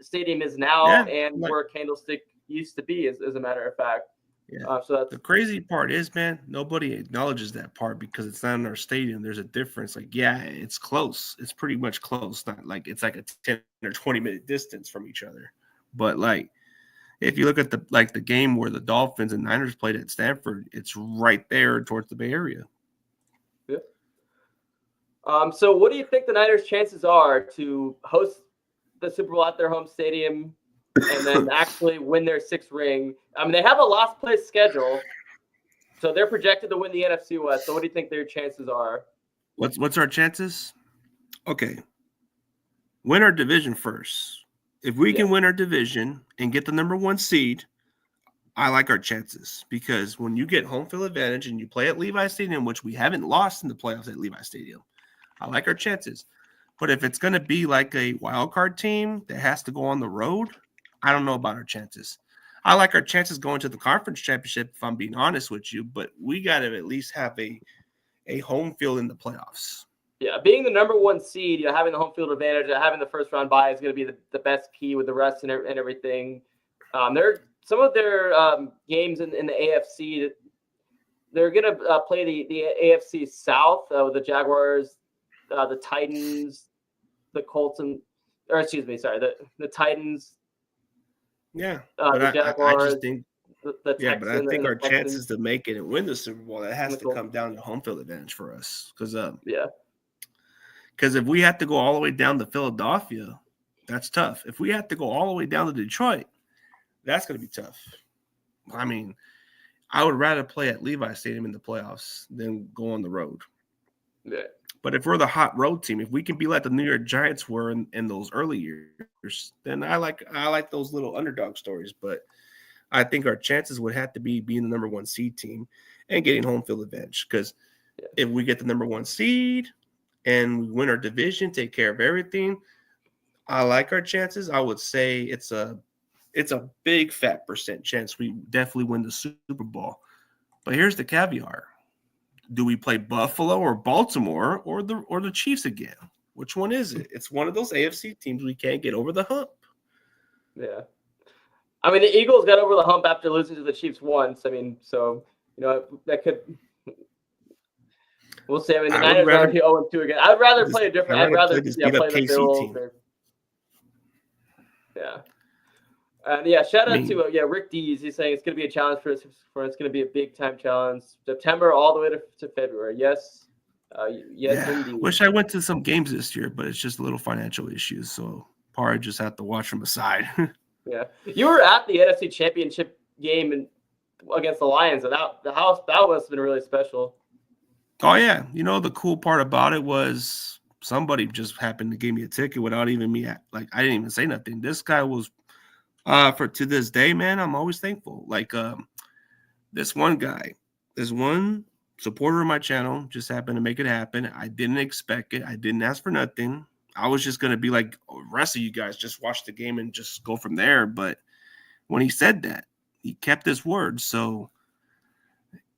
Stadium is now and where Candlestick used to be, as a matter of fact. Yeah. So that's the crazy part is, man, nobody acknowledges that part because it's not in our stadium. There's a difference. It's close. It's pretty much close. Not it's a 10 or 20-minute distance from each other, but if you look at the game where the Dolphins and Niners played at Stanford, it's right there towards the Bay Area. Yeah. So what do you think the Niners' chances are to host the Super Bowl at their home stadium and then actually win their 6th ring? I mean, they have a last place schedule, so they're projected to win the NFC West. So what do you think their chances are? What's our chances? Okay. Win our division first. If we can win our division and get the number 1 seed, I like our chances, because when you get home field advantage and you play at Levi Stadium, which we haven't lost in the playoffs at Levi Stadium, I like our chances. But if it's going to be like a wild card team that has to go on the road, I don't know about our chances. I like our chances going to the conference championship, if I'm being honest with you, but we got to at least have a home field in the playoffs. Yeah, being the number 1 seed, having the home field advantage, having the first round bye is going to be the best key with the rest and everything. Some of their games in the AFC, they're going to play the AFC South with the Jaguars, the Titans, the Colts, the Titans. Yeah, the Jaguars. I just think, the Texans, but I think our Texans. chances to make it and win the Super Bowl, that has to come down to home field advantage for us, because if we have to go all the way down to Philadelphia, that's tough. If we have to go all the way down to Detroit, that's going to be tough. I mean, I would rather play at Levi Stadium in the playoffs than go on the road. Yeah. But if we're the hot road team, if we can be like the New York Giants were in those early years, then I like those little underdog stories. But I think our chances would have to be being the number 1 seed team and getting home field advantage. Because if we get the number 1 seed and we win our division, take care of everything, I like our chances. I would say it's a big fat % chance we definitely win the Super Bowl. But here's the caveat. Do we play Buffalo or Baltimore or the Chiefs again? Which one is it? It's one of those AFC teams we can't get over the hump. Yeah. I mean, the Eagles got over the hump after losing to the Chiefs once. I mean, so, that could – we'll see. I mean, the Niners are already 0-2 again. I'd rather play a different – I'd rather play the Bills. Shout out to Rick Dees. He's saying it's going to be a challenge for us. It's going to be a big time challenge. September all the way to February. Yes, indeed. Wish I went to some games this year, but it's just a little financial issues, so probably just have to watch from aside. Yeah, you were at the NFC Championship game against the Lions, and that must have been really special. Oh yeah, the cool part about it was somebody just happened to give me a ticket without even me. Like, I didn't even say nothing. This guy was. To this day, man, I'm always thankful. Like this one supporter of my channel just happened to make it happen. I didn't expect it. I didn't ask for nothing. I was just going to be like, the rest of you guys just watch the game and just go from there. But when he said that, he kept his word. So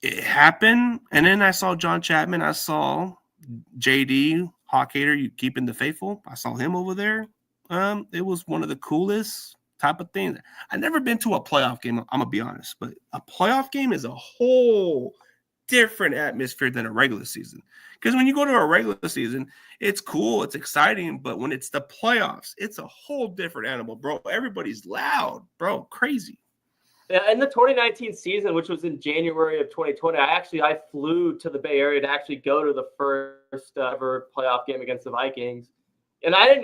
it happened. And then I saw John Chapman. I saw JD, Hawk Hater, you keeping the faithful. I saw him over there. It was one of the coolest type of thing. I've never been to a playoff game, I'm gonna be honest, but a playoff game is a whole different atmosphere than a regular season. Because when you go to a regular season, it's cool, it's exciting, but when it's the playoffs, it's a whole different animal, bro. Everybody's loud, bro, crazy. Yeah, in the 2019 season, which was in January of 2020, I flew to the Bay Area to actually go to the first ever playoff game against the Vikings. And I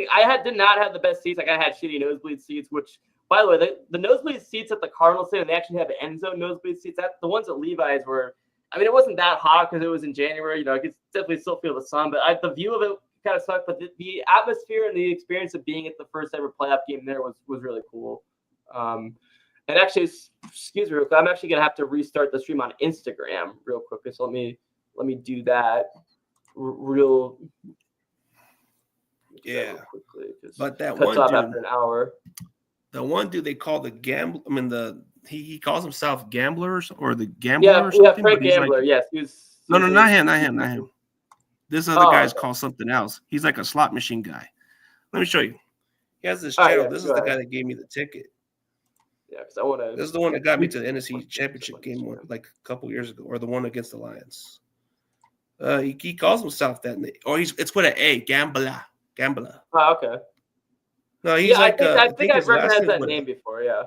did not have the best seats. Like, I had shitty nosebleed seats, which, by the way, the nosebleed seats at the Cardinals Stadium, they actually have end zone nosebleed seats. The ones at Levi's were, I mean, it wasn't that hot because it was in January. I could definitely still feel the sun, but the view of it kind of sucked. But the atmosphere and the experience of being at the first ever playoff game there was really cool. And actually, excuse me, real quick, I'm actually gonna have to restart the stream on Instagram real quick. So let me do that real. Yeah, quickly, but that cuts one off dude, after an hour. The one dude they call the gambler. I mean, he calls himself Gamblers or the Gambler. Or something, yeah, Frank Gambler. Like, yes, no, not him. This other guy's called something else. He's like a slot machine guy. Let me show you. He has this channel. This is the guy that gave me the ticket. Yeah, because I want to. This is the one that got me to the NFC Championship game like a couple years ago, or the one against the Lions. He calls himself that, or it's with an A, Gambler. Oh, okay. No, he's I think I've recognized that name before. Yeah.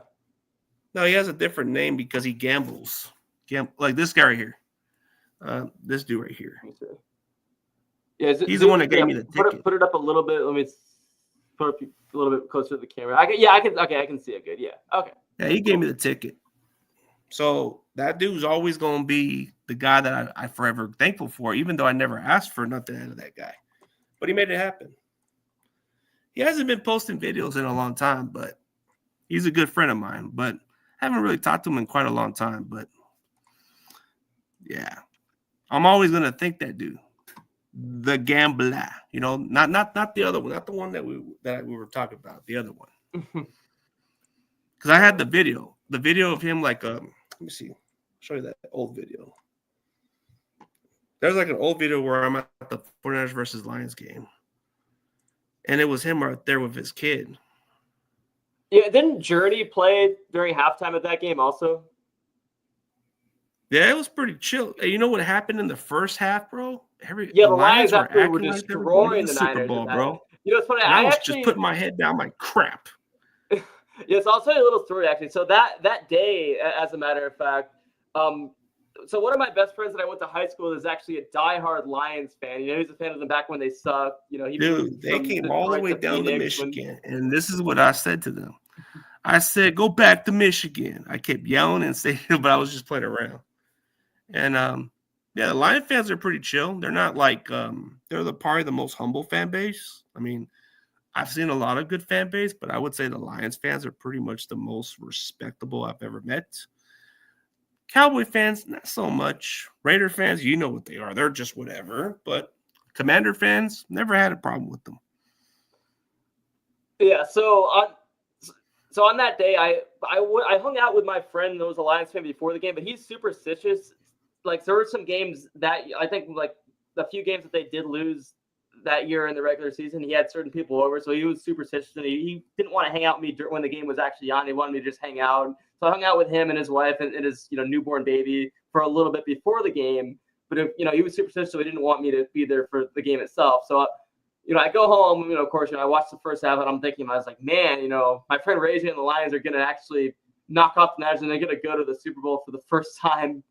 No, he has a different name because he gambles. Like this guy right here. This dude right here. Yeah, he's the one that gave me the ticket. Put it up a little bit. Let me put it up a little bit closer to the camera. I can see it good. Yeah. Okay. Yeah, he gave me the ticket. So that dude's always gonna be the guy that I forever thankful for, even though I never asked for nothing out of that guy. But he made it happen. He hasn't been posting videos in a long time, but he's a good friend of mine. But I haven't really talked to him in quite a long time. But yeah, I'm always gonna think that dude, the gambler. You know, not the other one, not the one that we were talking about, the other one. Because I had the video of him like let me see, I'll show you that old video. There's like an old video where I'm at the 49ers versus Lions game. And it was him right there with his kid. Yeah, didn't Journey play during halftime of that game also? Yeah, it was pretty chill. Hey, you know what happened in the first half, bro? The Lions actually were destroying the Niners. Super Bowl, bro. You know, it's funny. I was just putting my head down like crap. Yes, I'll tell you a little story actually. So that day, as a matter of fact, so one of my best friends that I went to high school with is actually a diehard Lions fan. You know, he's a fan of them back when they sucked. You know, they came all the way down to Michigan, and this is what I said to them. I said, "Go back to Michigan." I kept yelling and saying, but I was just playing around. And yeah, the Lion fans are pretty chill. They're not like they're probably the most humble fan base. I mean, I've seen a lot of good fan base, but I would say the Lions fans are pretty much the most respectable I've ever met. Cowboy fans, not so much. Raider fans, you know what they are. They're just whatever. But Commander fans, never had a problem with them. Yeah, so on that day, I hung out with my friend that was a Lions fan before the game, but he's superstitious. Like, there were some games that I think, like, the few games that they did lose that year in the regular season, he had certain people over, so he was superstitious, and he didn't want to hang out with me when the game was actually on. He wanted me to just hang out. So I hung out with him and his wife and his newborn baby for a little bit before the game. But he was superstitious, so he didn't want me to be there for the game itself. So I go home. Of course, I watched the first half, and I'm thinking, I was like, man, my friend Reggie and the Lions are going to actually knock off the Niners, and they're going to go to the Super Bowl for the first time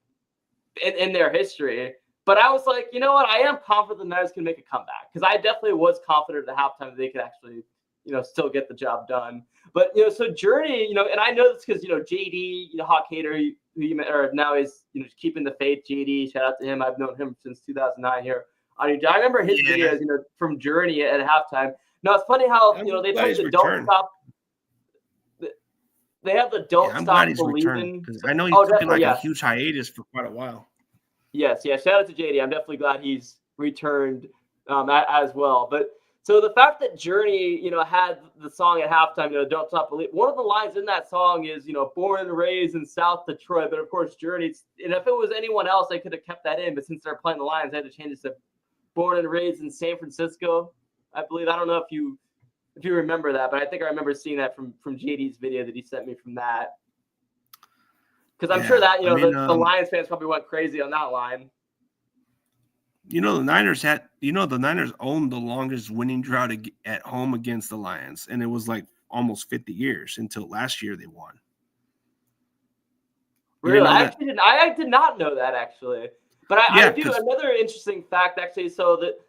in their history. But I was like, you know what? I am confident the Niners can make a comeback, because I definitely was confident at the halftime that they could actually, still get the job done. But, so Journey, and I know this because, JD, Hawk Hater, who you met, or now is, keeping the faith, JD, shout out to him. I've known him since 2009 here. I remember his videos, from Journey at halftime. Now, it's funny how, they played the Don't Stop. They have the Don't Stop Believing. Because I know he's taken a huge hiatus for quite a while. Yes, shout out to JD. I'm definitely glad he's returned as well. But so the fact that Journey, had the song at halftime, Don't Stop Believing. One of the lines in that song is, born and raised in South Detroit. But of course, Journey, and if it was anyone else, they could have kept that in. But since they're playing the Lions, they had to change it to born and raised in San Francisco, I believe. I don't know if you remember that, but I think I remember seeing that from JD's video that he sent me from that. Because I'm sure that, the Lions fans probably went crazy on that line. The Niners owned the longest winning drought at home against the Lions, and it was like almost 50 years until last year they won. Really? I did not know that, actually. But I do. Another interesting fact, actually, so that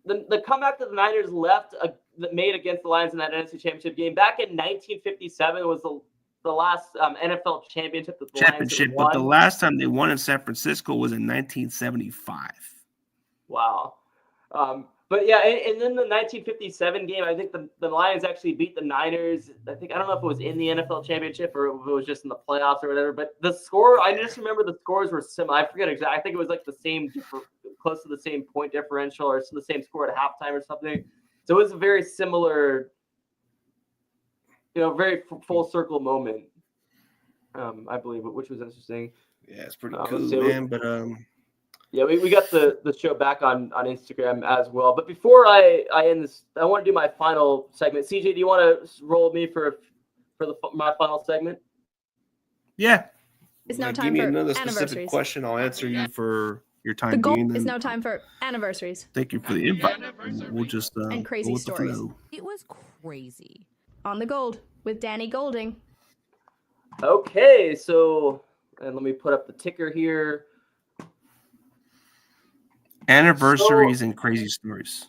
the comeback that the Niners made against the Lions in that NFC Championship game back in 1957 was the last NFL championship that the Lions won. But the last time they won in San Francisco was in 1975. Wow. But yeah, and then the 1957 game, I think the Lions actually beat the Niners. I don't know if it was in the NFL championship or if it was just in the playoffs or whatever. But the score, I just remember the scores were similar. I forget exactly. I think it was like the same, close to the same point differential or the same score at halftime or something. So it was a very similar, very full circle moment, I believe, which was interesting. Yeah, it's pretty cool, man. But yeah, we got the show back on Instagram as well. But before I end this, I want to do my final segment. CJ, do you want to roll with me for my final segment? Yeah. It's now time give me for another anniversaries. specific question. I'll answer you for your time The goal being. is now time for anniversaries. Thank you for the invite. We'll just and crazy go with the stories. flow. It was crazy. On the Gold with Danny Golding. Okay, so and let me put up the ticker here. Anniversaries and crazy stories.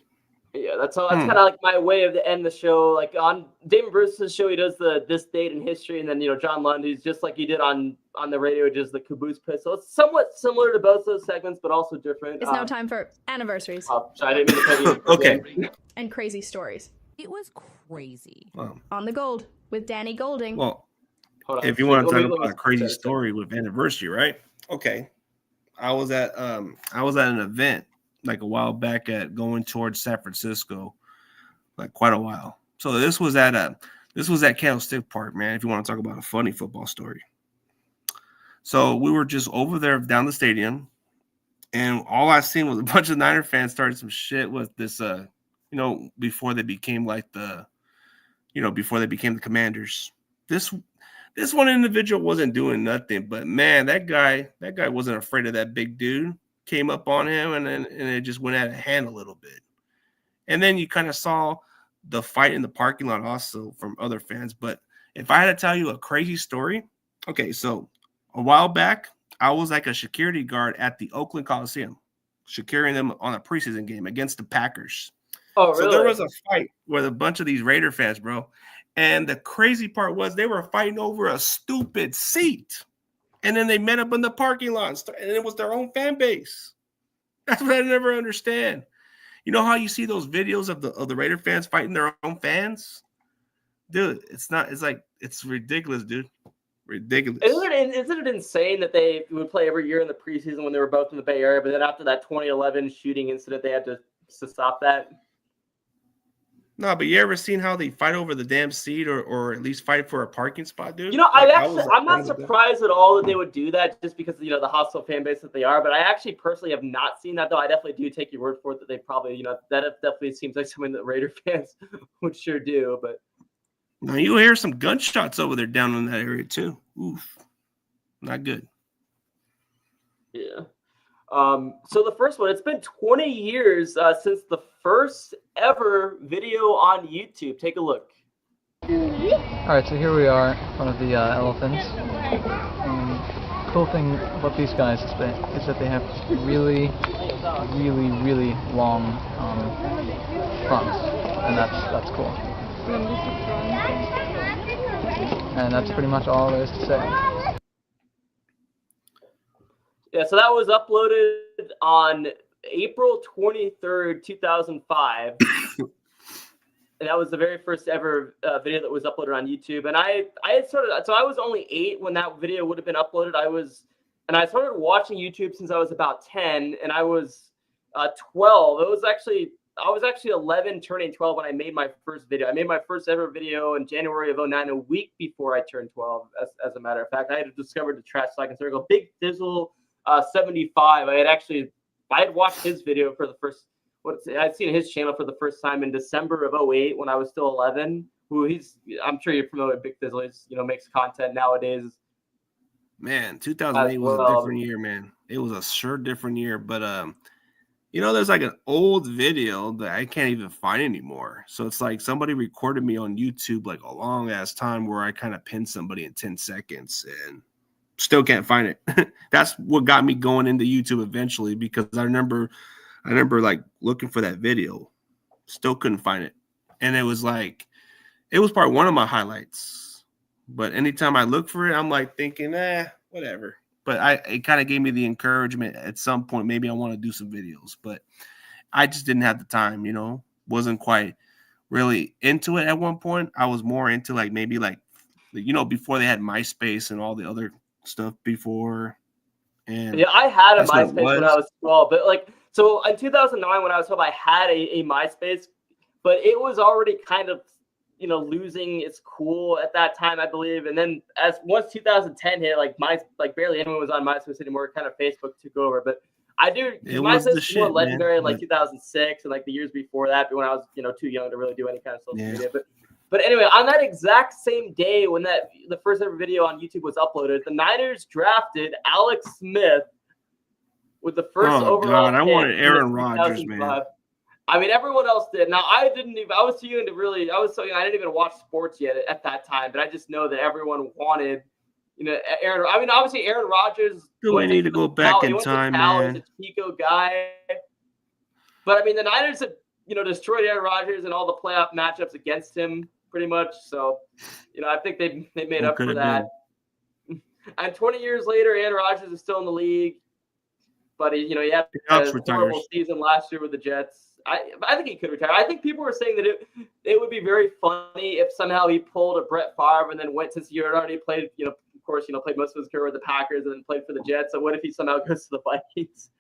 Yeah, that's kind of like my way of to end the show. Like on Damon Bruce's show, he does this date in history, and then John Lundy's just like he did on the radio, just the caboose piss. So it's somewhat similar to both those segments, but also different. It's now time for anniversaries. So I didn't mean to cut you. Okay. And crazy stories. It was crazy. Wow. On the Gold with Danny Golding. Well, Hold on. if you want to Let talk me about a crazy story with anniversary, right? Okay. I was at an event like a while back at going towards San Francisco, like quite a while. So this was at Candlestick Park, man. If you want to talk about a funny football story. So we were just over there down the stadium, and all I seen was a bunch of Niner fans started some shit with this, before they became before they became the Commanders. This one individual wasn't doing nothing, but man, that guy wasn't afraid of that big dude. Came up on him, and it just went out of hand a little bit. And then you kind of saw the fight in the parking lot also from other fans. But if I had to tell you a crazy story, okay, so a while back, I was like a security guard at the Oakland Coliseum, securing them on a preseason game against the Packers. Oh, really? So there was a fight with a bunch of these Raider fans, bro. And the crazy part was they were fighting over a stupid seat. And then they met up in the parking lot, and it was their own fan base. That's what I never understand. You know how you see those videos of the Raider fans fighting their own fans? Dude, it's ridiculous, dude. Ridiculous. Isn't it insane that they would play every year in the preseason when they were both in the Bay Area, but then after that 2011 shooting incident, they had to stop that? No, but you ever seen how they fight over the damn seat or at least fight for a parking spot, dude? I'm not surprised at all that they would do that just because, the hostile fan base that they are. But I actually personally have not seen that, though. I definitely do take your word for it that they probably, that definitely seems like something that Raider fans would sure do. But now you hear some gunshots over there down in that area too. Oof, not good. Yeah. So the first one, it's been 20 years since the first ever video on YouTube. Take a look. All right, so here we are in front of the elephants. Cool thing about these guys is that they have really, really, really long fronts, and that's cool. And that's pretty much all there is to say. Yeah, so that was uploaded on April 23rd, 2005. And that was the very first ever video that was uploaded on YouTube. And I was only 8 when that video would have been uploaded. I started watching YouTube since I was about 10, and I was 12. I was actually 11 turning 12 when I made my first video. I made my first ever video in January of 2009, a week before I turned 12, as a matter of fact. I had discovered the Trash Talking Circle. Big Dizzle 75. I had watched his video for the first, I'd seen his channel for the first time in December of 2008 when I was still 11. I'm sure you're familiar with Big Dizzle. He's, makes content nowadays. Man, 2008 was a different year, man. It was a sure different year, but there's like an old video that I can't even find anymore. So it's like somebody recorded me on YouTube like a long ass time where I kind of pinned somebody in 10 seconds and still can't find it. That's what got me going into YouTube eventually, because I remember like looking for that video, still couldn't find it. And it was probably one of my highlights, but anytime I look for it, I'm like thinking, whatever. But it kind of gave me the encouragement at some point, maybe I want to do some videos, but I just didn't have the time, wasn't quite really into it at one point. I was more into before they had MySpace and all the other stuff before. And yeah, I had a MySpace when I was 12, but so in 2009 when I was 12, I had a MySpace, but it was already kind of losing its cool at that time, I believe. And then once 2010 hit, barely anyone was on MySpace anymore. Kind of Facebook took over. But MySpace was more legendary in 2006 and the years before that, but when I was too young to really do any kind of social media. But anyway, on that exact same day when the first ever video on YouTube was uploaded, the Niners drafted Alex Smith with the first overall pick. I wanted Aaron Rodgers, man. I mean, everyone else did. Now, I was too young I was so young, I didn't even watch sports yet at that time, but I just know that everyone wanted, Aaron. I mean, obviously, Aaron Rodgers. Do we need to go back in time, man? He's a Chico guy. But, I mean, the Niners have, destroyed Aaron Rodgers and all the playoff matchups against him, pretty much. So, I think they made up for that. And 20 years later, Aaron Rodgers is still in the league. But he had a horrible season last year with the Jets. I think he could retire. I think people were saying that it would be very funny if somehow he pulled a Brett Favre and then went, since he had already played, of course, played most of his career with the Packers and then played for the Jets. So what if he somehow goes to the Vikings?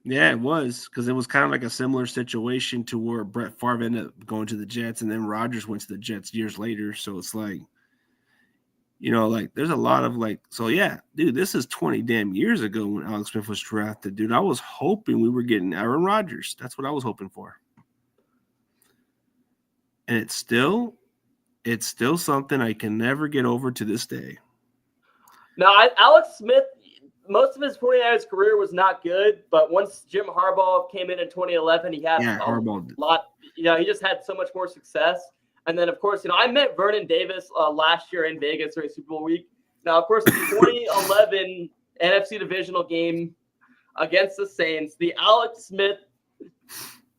Yeah, it was, because it was kind of like a similar situation to where Brett Favre ended up going to the Jets, and then Rodgers went to the Jets years later. So it's like, there's a lot of so yeah, dude, this is 20 damn years ago when Alex Smith was drafted, dude. I was hoping we were getting Aaron Rodgers. That's what I was hoping for. And it's still something I can never get over to this day. Now, Alex Smith, most of his 49ers career was not good, but once Jim Harbaugh came in 2011, he had a lot. He just had so much more success. And then, of course, I met Vernon Davis last year in Vegas during Super Bowl week. Now, of course, the 2011 NFC divisional game against the Saints, the Alex Smith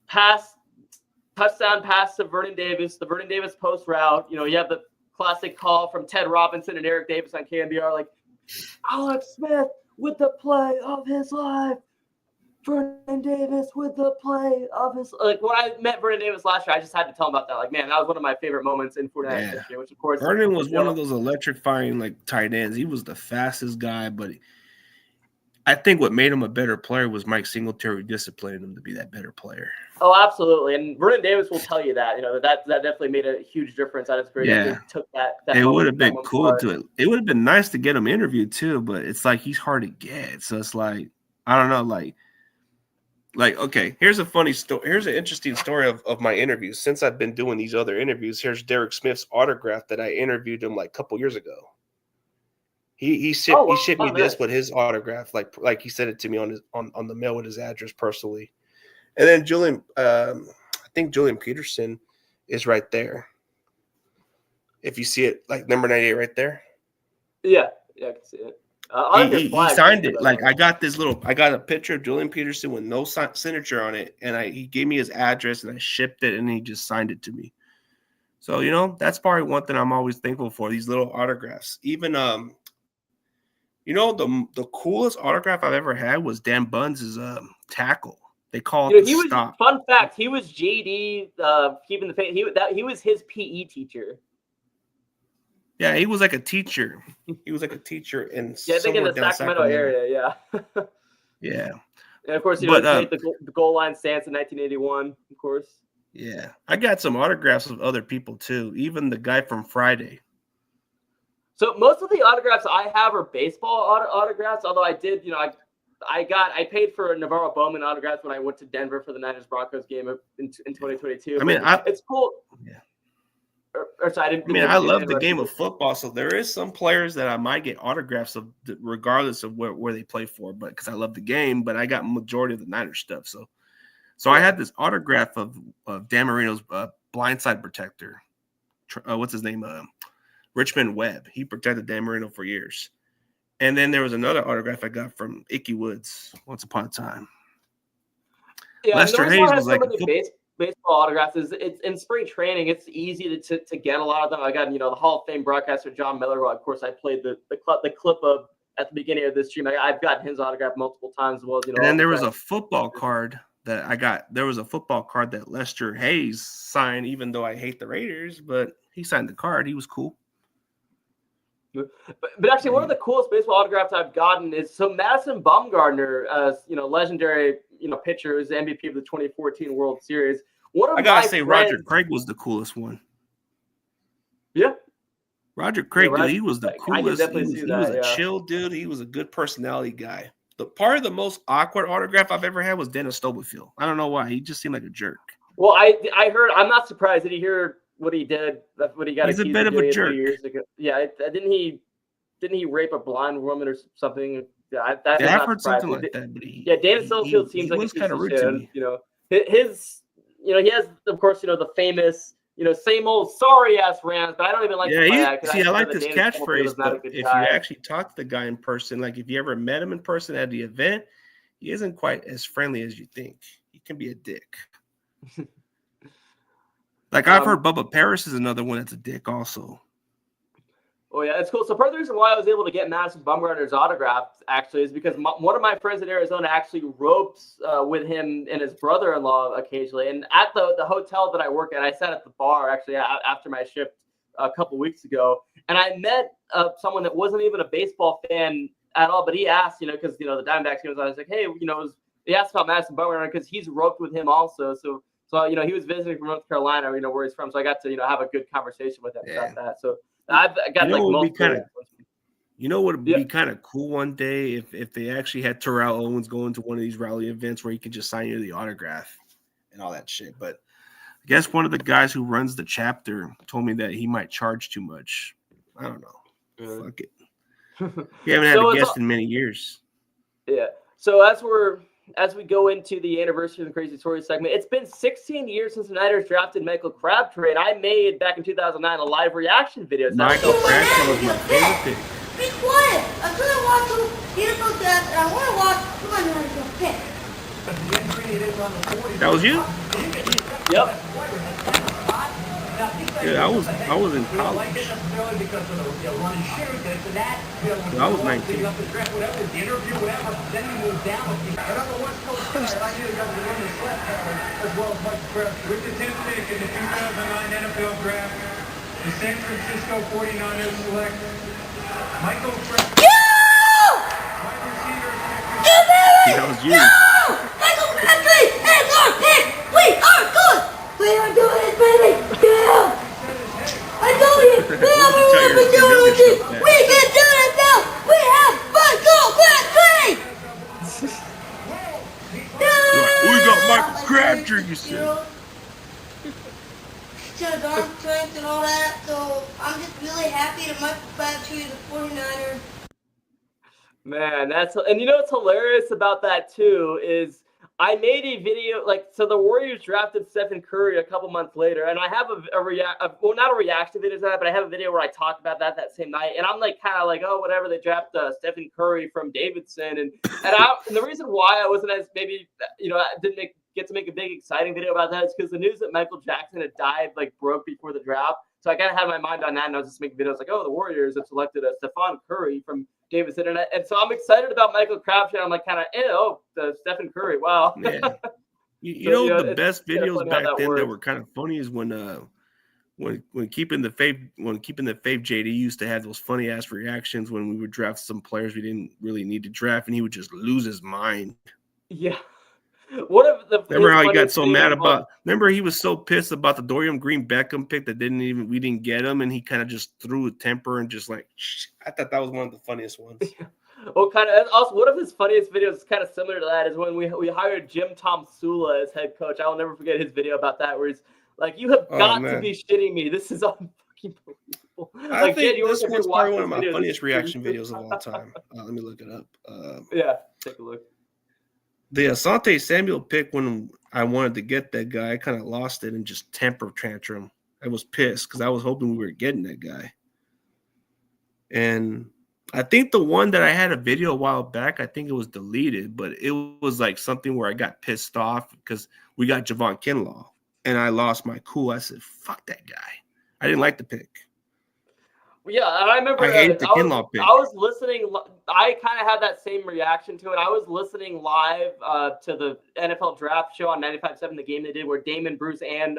touchdown pass to Vernon Davis, the Vernon Davis post route. You have the classic call from Ted Robinson and Eric Davis on KNBR, Alex Smith with the play of his life. Vernon Davis with the play of his when I met Vernon Davis last year, I just had to tell him about that. Man, that was one of my favorite moments in 49ers history, which of course Vernon was one of those electrifying tight ends. He was the fastest guy, but I think what made him a better player was Mike Singletary disciplining him to be that better player. Oh, absolutely. And Vernon Davis will tell you that, that definitely made a huge difference. That is great. Yeah. Took that it would have been cool it would have been nice to get him interviewed too, but it's he's hard to get. So it's I don't know, okay, here's a funny story. Here's an interesting story of my interviews. Since I've been doing these other interviews, here's Derek Smith's autograph that I interviewed him a couple years ago. He shipped me this with his autograph, like he sent it to me on the mail with his address personally. And then Julian, I think Julian Peterson is right there. If you see it, number 98 right there. Yeah, I can see it. He signed it. I got a picture of Julian Peterson with no signature on it, and he gave me his address, and I shipped it, and he just signed it to me. So that's probably one thing I'm always thankful for, these little autographs. Even the coolest autograph I've ever had was Dan Buns' tackle. They call it stop. Fun fact: he was JD keeping the faith. He was his PE teacher. Yeah, he was like a teacher. He was like a teacher in I think in the Sacramento area. Yeah. Yeah. And of course, he played the goal line stance in 1981. Of course. Yeah, I got some autographs of other people too. Even the guy from Friday. So most of the autographs I have are baseball autographs. Although I did, I paid for a Navarro Bowman autograph when I went to Denver for the Niners Broncos game in 2022. I mean, it's cool. Yeah. I love the game of football, so there is some players that I might get autographs of, regardless of where they play for, but because I love the game. But I got majority of the Niners stuff, so I had this autograph of Dan Marino's blindside protector. What's his name? Richmond Webb. He protected Dan Marino for years. And then there was another autograph I got from Ickey Woods once upon a time. Yeah, Lester Hayes was baseball autographs. It's in spring training. It's easy to get a lot of them. I got the Hall of Fame broadcaster John Miller. Of course, I played the clip of at the beginning of this stream. I've gotten his autograph multiple times as well. And then there was a football card that I got. There was a football card that Lester Hayes signed, even though I hate the Raiders, but he signed the card. He was cool. But actually, one of the coolest baseball autographs I've gotten is Madison Bumgarner, legendary, pitcher, who's the MVP of the 2014 World Series. I gotta say, Roger Craig was the coolest one. Yeah, Roger Craig, dude, he was the coolest. He was a chill dude. He was a good personality guy. Part of the most awkward autograph I've ever had was Dennis Stubblefield. I don't know why. He just seemed like a jerk. Well, I heard. I'm not surprised. Did you hear what he did? That's what he got. He's a bit of a jerk. Years ago. Yeah, didn't he rape a blind woman or something? Yeah, I've heard something like that. But Dennis Stubblefield seems like he was kind of rude to me. He has, of course, the famous, same old sorry ass rants. But I don't even like. I like this catchphrase. But if you actually talk to the guy in person, like if you ever met him in person at the event, he isn't quite as friendly as you think. He can be a dick. Like I've heard Bubba Paris is another one that's a dick also. Oh, yeah, it's cool. So part of the reason why I was able to get Madison Bumgarner's autograph, actually, is because one of my friends in Arizona actually ropes with him and his brother-in-law occasionally. And at the hotel that I work at, I sat at the bar, actually, after my shift a couple weeks ago. And I met someone that wasn't even a baseball fan at all, but he asked, because, the Diamondbacks games, I was like, hey, he asked about Madison Bumgarner because he's roped with him also. So, he was visiting from North Carolina, where he's from. So I got to, have a good conversation with him about that. So I've got multiple. What would be kind of cool one day if they actually had Terrell Owens go into one of these rally events where he could just sign you the autograph and all that shit. But I guess one of the guys who runs the chapter told me that he might charge too much. I don't know. Fuck it. We haven't had a guest in many years. Yeah. So as we go into the anniversary of the Crazy Stories segment, it's been 16 years since the Niners drafted Michael Crabtree, and I made back in 2009 a live reaction video. Michael Crabtree was my favorite pick. Be quiet! I'm gonna watch the beautiful death, and I want to watch who I'm gonna pick. That was you? Yep. Yeah, I was in college. I was 19. With the 10th pick in the 2009 NFL Draft, the San Francisco 49ers select Michael Crabtree. Wide receiver. That was you. Michael Crabtree is our pick! We are good! We are doing it, baby! Yeah! I told you! We have a opportunity! We can do it now! We have Michael Crabtree! We got Michael Crabtree, you said. He has arm strength and all that, so I'm just really happy that Michael Crabtree is a 49er. Man, and what's hilarious about that too is I made a video, so the Warriors drafted Stephen Curry a couple months later, and I have not a reaction video to that, but I have a video where I talk about that same night, and I'm oh, whatever, they draft Stephen Curry from Davidson, and the reason why I wasn't as maybe, I didn't get to make a big exciting video about that is because the news that Michael Jackson had died broke before the draft, so I kind of had my mind on that, and I was just making videos the Warriors have selected Stephon Curry from Davidson, and so I'm excited about Michael Crabtree. I'm the Stephen Curry. Wow. Man. The best videos back then that were kind of funny is when keeping the faith JD used to have those funny ass reactions when we would draft some players we didn't really need to draft, and he would just lose his mind. Yeah. Remember how he got so mad about? Remember he was so pissed about the Dorian Green Beckham pick that we didn't get him, and he kind of just threw a temper and just I thought that was one of the funniest ones. Well, also one of his funniest videos is kind of similar to that is when we hired Jim Tom Sula as head coach. I will never forget his video about that where he's like, "You have got to be shitting me. This is unfucking believable." I think this one's probably one of my funniest reaction videos of all time. Let me look it up. Yeah, take a look. The Asante Samuel pick, when I wanted to get that guy, I kind of lost it and just temper tantrum. I was pissed because I was hoping we were getting that guy. And I think the one that I had a video a while back, I think it was deleted, but it was something where I got pissed off because we got Javon Kinlaw and I lost my cool. I said, fuck that guy. I didn't like the pick. Yeah, and I remember I hated the Kinlaw pick. I was listening. I kind of had that same reaction to it. I was listening live to the NFL draft show on 95.7, the game they did where Damon Bruce and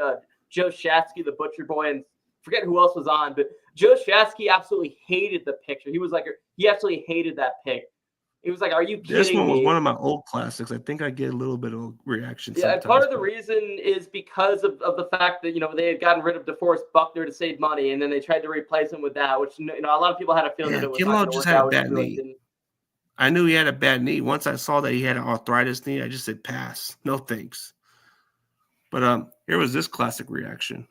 Joe Shatsky, the Butcher Boy, and forget who else was on, but Joe Shatsky absolutely hated the picture. He was he absolutely hated that pick. He was like, "Are you kidding me?" This one was one of my old classics. I think I get a little bit of reaction. Yeah, and part of the reason is because of the fact that they had gotten rid of DeForest Buckner to save money, and then they tried to replace him with that, which a lot of people had a feeling that it was Kinlaw just had a bad knee. I knew he had a bad knee. Once I saw that he had an arthritis knee, I just said pass. No thanks. But here was this classic reaction.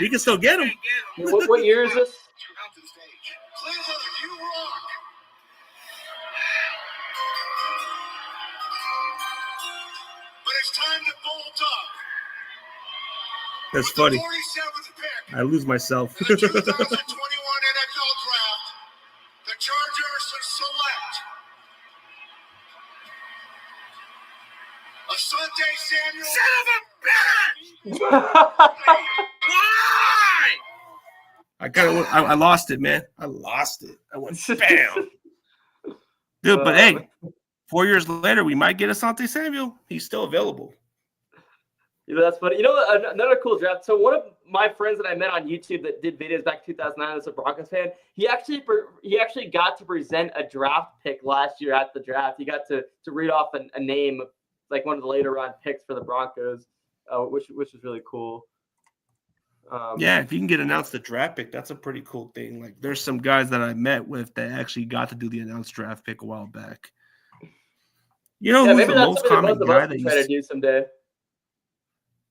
We can still get him. What year is this? But it's time to bolt up. That's funny. I lose myself. The 2021 NFL Draft, the Chargers select Asante Samuel. Son of a bitch! I lost it, man. I lost it. I went bam. Dude, but hey, 4 years later, we might get Asante Samuel. He's still available. That's funny. Another cool draft. So one of my friends that I met on YouTube that did videos back in 2009 as a Broncos fan, he actually got to present a draft pick last year at the draft. He got to read off a name of like one of the later round picks for the Broncos, which is really cool. Yeah, if you can get announced the draft pick, that's a pretty cool thing. Like, there's some guys that I met with that actually got to do the announced draft pick a while back. Who's the most common guy that you try to do someday?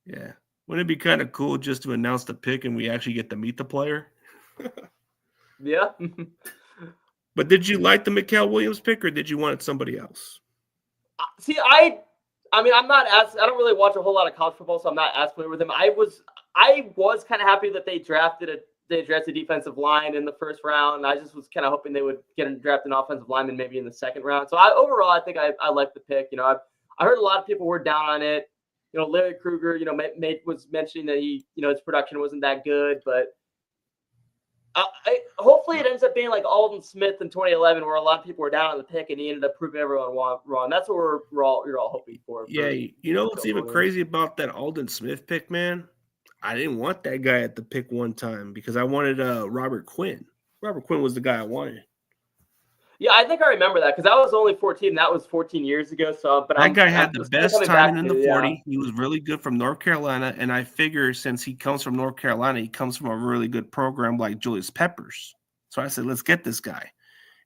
Yeah, wouldn't it be kind of cool just to announce the pick and we actually get to meet the player? Yeah. But did you like the Mikael Williams pick, or did you want somebody else? See, I mean, I don't really watch a whole lot of college football, so I'm not as familiar with him. I was kind of happy that they addressed a defensive line in the first round. I just was kind of hoping they would draft an offensive lineman maybe in the second round. So overall, I think I like the pick. I heard a lot of people were down on it. Larry Krueger, was mentioning that his production wasn't that good, but hopefully it ends up being like Aldon Smith in 2011, where a lot of people were down on the pick and he ended up proving everyone wrong. That's what you're all hoping for. Yeah, what's even crazy about that Aldon Smith pick, man? I didn't want that guy at the pick one time because I wanted Robert Quinn. Robert Quinn was the guy I wanted. Yeah, I think I remember that because I was only 14. That was 14 years ago. But that guy had the best time in the 40. Yeah. He was really good from North Carolina, and I figure since he comes from North Carolina, he comes from a really good program like Julius Peppers. So I said, let's get this guy,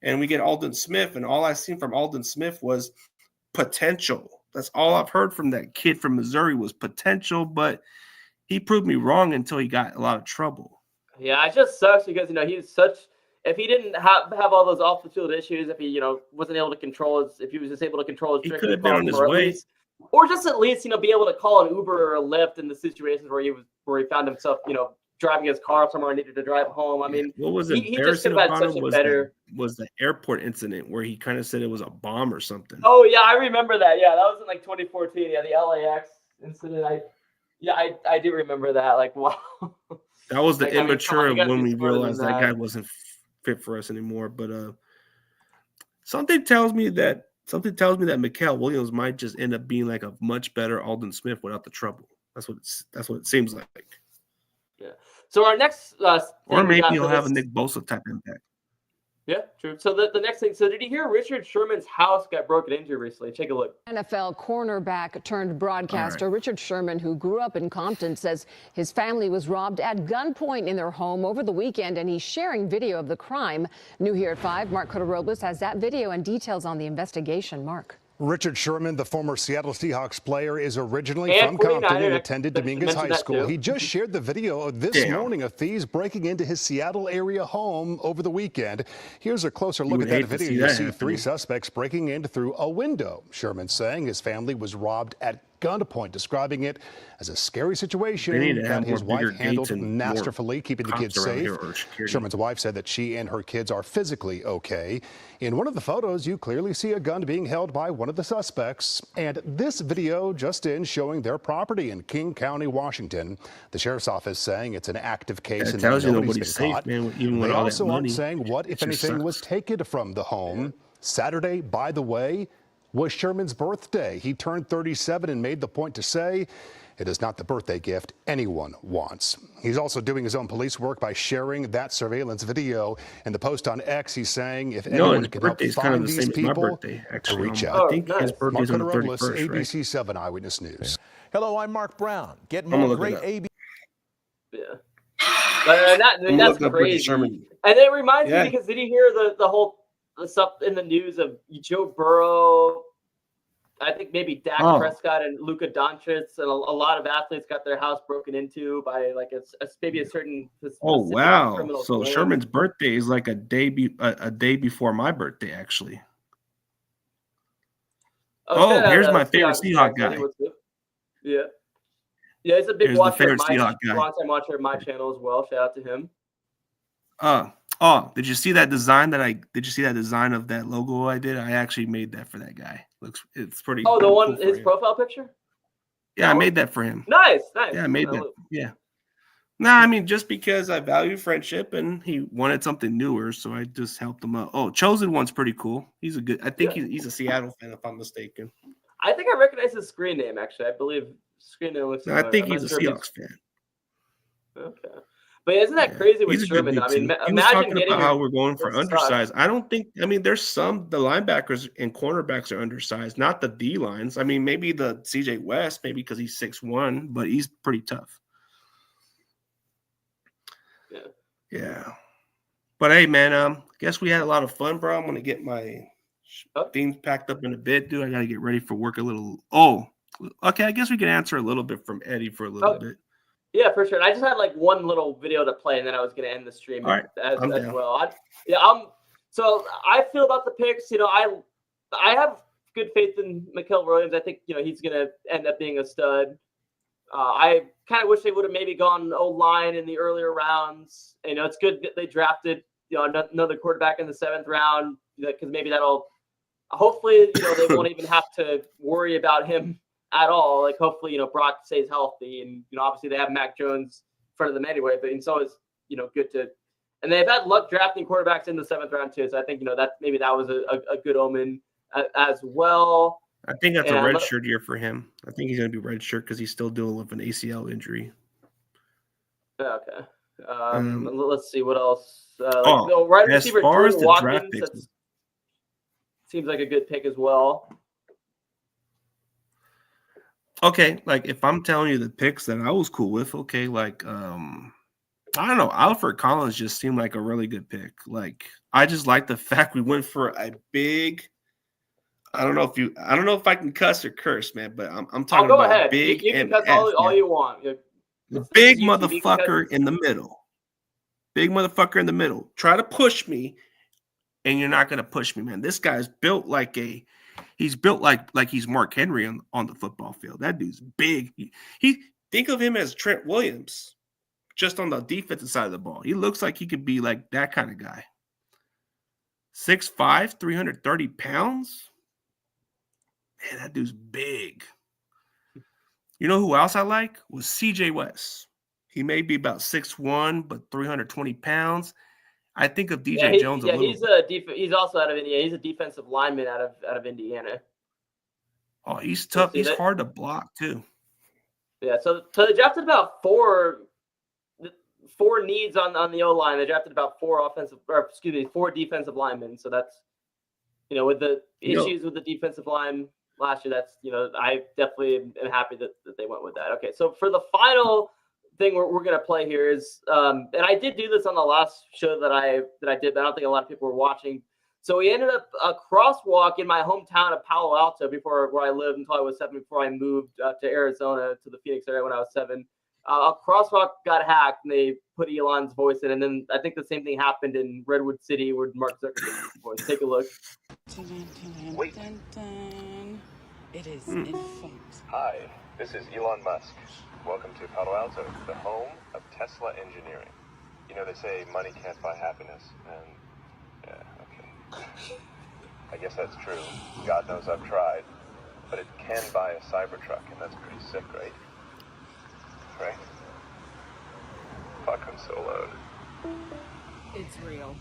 and we get Aldon Smith, and all I seen from Aldon Smith was potential. That's all I've heard from that kid from Missouri was potential, but he proved me wrong until he got a lot of trouble. Yeah, it just sucks because he's such. If he didn't have all those off the field issues, if he wasn't able to control if he was just able to control his, he could have been on his way, or just at least be able to call an Uber or a Lyft in the situations where he found himself driving his car somewhere and needed to drive home. I mean, what was he just could have had such a better. Was the airport incident where he kind of said it was a bomb or something? Oh yeah, I remember that. Yeah, that was in like 2014. Yeah, the LAX incident. I do remember that. Like, wow. That was the immature when we realized that guy wasn't fit for us anymore. But something tells me that Mikael Williams might just end up being like a much better Aldon Smith without the trouble. That's what it seems like. Yeah. So our next or maybe he'll have a Nick Bosa type impact. Yeah, true. So the next thing. So did you hear Richard Sherman's house got broken into recently? Take a look. NFL cornerback turned broadcaster Richard Sherman, who grew up in Compton, says his family was robbed at gunpoint in their home over the weekend, and he's sharing video of the crime. New here at 5, Mark Cota-Robles has that video and details on the investigation. Mark. Richard Sherman, the former Seattle Seahawks player, is originally from Compton and attended Dominguez High School. He just shared the video this morning of thieves breaking into his Seattle area home over the weekend. Here's a closer look at that video. You see 3 suspects breaking in through a window. Sherman saying his family was robbed at gunpoint, describing it as a scary situation that his wife handled masterfully, keeping the kids safe. Sherman's wife said that she and her kids are physically okay. In one of the photos, you clearly see a gun being held by one of the suspects. And this video just in showing their property in King County, Washington. The sheriff's office saying it's an active case and that nobody's been caught. They also aren't saying what, if anything, was taken from the home. Saturday, by the way, was Sherman's birthday. He turned 37 and made the point to say it is not the birthday gift anyone wants. He's also doing his own police work by sharing that surveillance video. In the post on X, he's saying if anyone can help find these people, to reach out. I think his birthday's on the 31st, ABC 7 Eyewitness News. Hello, I'm Mark Brown. Get more great ABC. Yeah. That's crazy. And it reminds me, because did you hear the whole stuff in the news of Joe Burrow? I think maybe Dak Prescott and Luka Doncic and a lot of athletes got their house broken into by like maybe a certain. Oh wow! So Sherman's birthday is like a day before my birthday, actually. Here's my favorite Seahawk guy. Yeah. Yeah, he's a big Here's the watcher of favorite my Seahawk guy. longtime watcher of my channel as well. Shout out to him. Did you see that design did you see that design of that logo I did? I actually made that for that guy. It's pretty Oh, the cool one for his him. profile picture? Yeah, I made that for him. Nice. Yeah, I made that. Yeah. No, I mean, just because I value friendship and he wanted something newer, so I just helped him out. Oh, Chosen One's pretty cool. He's a good. I think he's a Seattle fan, if I'm mistaken. I think I recognize his screen name. Actually, I believe screen name looks. No, I think he's a Seahawks fan. Okay, but isn't that crazy with He's a good Sherman? dude, I mean, too. He was imagine talking getting about how we're going for this undersized. I don't think. I mean, there's the linebackers and cornerbacks are undersized, not the D lines. I mean, maybe the CJ West, maybe because he's 6'1", but he's pretty tough. Yeah. But hey, man, guess we had a lot of fun, bro. I'm gonna get my things packed up in a bit, dude. I gotta get ready for work a little. Oh, okay. I guess we can answer a little bit from Eddie for a little bit. Yeah, for sure. And I just had like one little video to play, and then I was gonna end the stream as well. So I feel about the picks. You know, I have good faith in Mikael Williams. I think he's gonna end up being a stud. I kind of wish they would have maybe gone O-line in the earlier rounds. It's good that they drafted another quarterback in the 7th round, because maybe that'll hopefully they won't even have to worry about him at all. Like hopefully Brock stays healthy, and obviously they have Mac Jones in front of them anyway. But it's always good to, and they've had luck drafting quarterbacks in the 7th round too. So I think that was a good omen as well. I think that's a red shirt year for him. I think he's going to be red shirt because he's still dealing with an ACL injury. Okay. Let's see what else. Right receiver Drew Watkins seems like a good pick as well. Okay, like if I'm telling you the picks that I was cool with, okay, like I don't know, Alfred Collins just seemed like a really good pick. Like I just like the fact we went for a big. I don't know if I can cuss or curse, man, but I'm talking go about ahead. big. You can cuss all you want. The big motherfucker in the middle. Big motherfucker in the middle. Try to push me, and you're not gonna push me, man. This guy's built like he's built like he's Mark Henry on the football field. That dude's big. He think of him as Trent Williams, just on the defensive side of the ball. He looks like he could be like that kind of guy. 6'5", 330 pounds. Man, that dude's big. You know who else I like? Was CJ West. He may be about 6'1", but 320 pounds. I think of DJ Jones a little. He's also out of Indiana. He's a defensive lineman out of Indiana. Oh, he's tough. He's hard to block too. Yeah, so they drafted about four needs on the O-line. They drafted about four defensive linemen. So that's with the issues with the defensive line last year, that's I definitely am happy that they went with that. Okay, so for the final thing we're gonna play here is and I did do this on the last show that I did, but I don't think a lot of people were watching. So we ended up a crosswalk in my hometown of Palo Alto where I lived until I was 7, before I moved to Arizona, to the Phoenix area when I was 7. A crosswalk got hacked, and they put Elon's voice in, and then I think the same thing happened in Redwood City where Mark Zuckerberg's voice. Take a look. Wait. It is Hi, this is Elon Musk. Welcome to Palo Alto, the home of Tesla engineering. They say money can't buy happiness, and yeah, okay. I guess that's true. God knows I've tried, but it can buy a Cybertruck, and that's pretty sick, right? Right? Fuck, I'm so loud. It's real.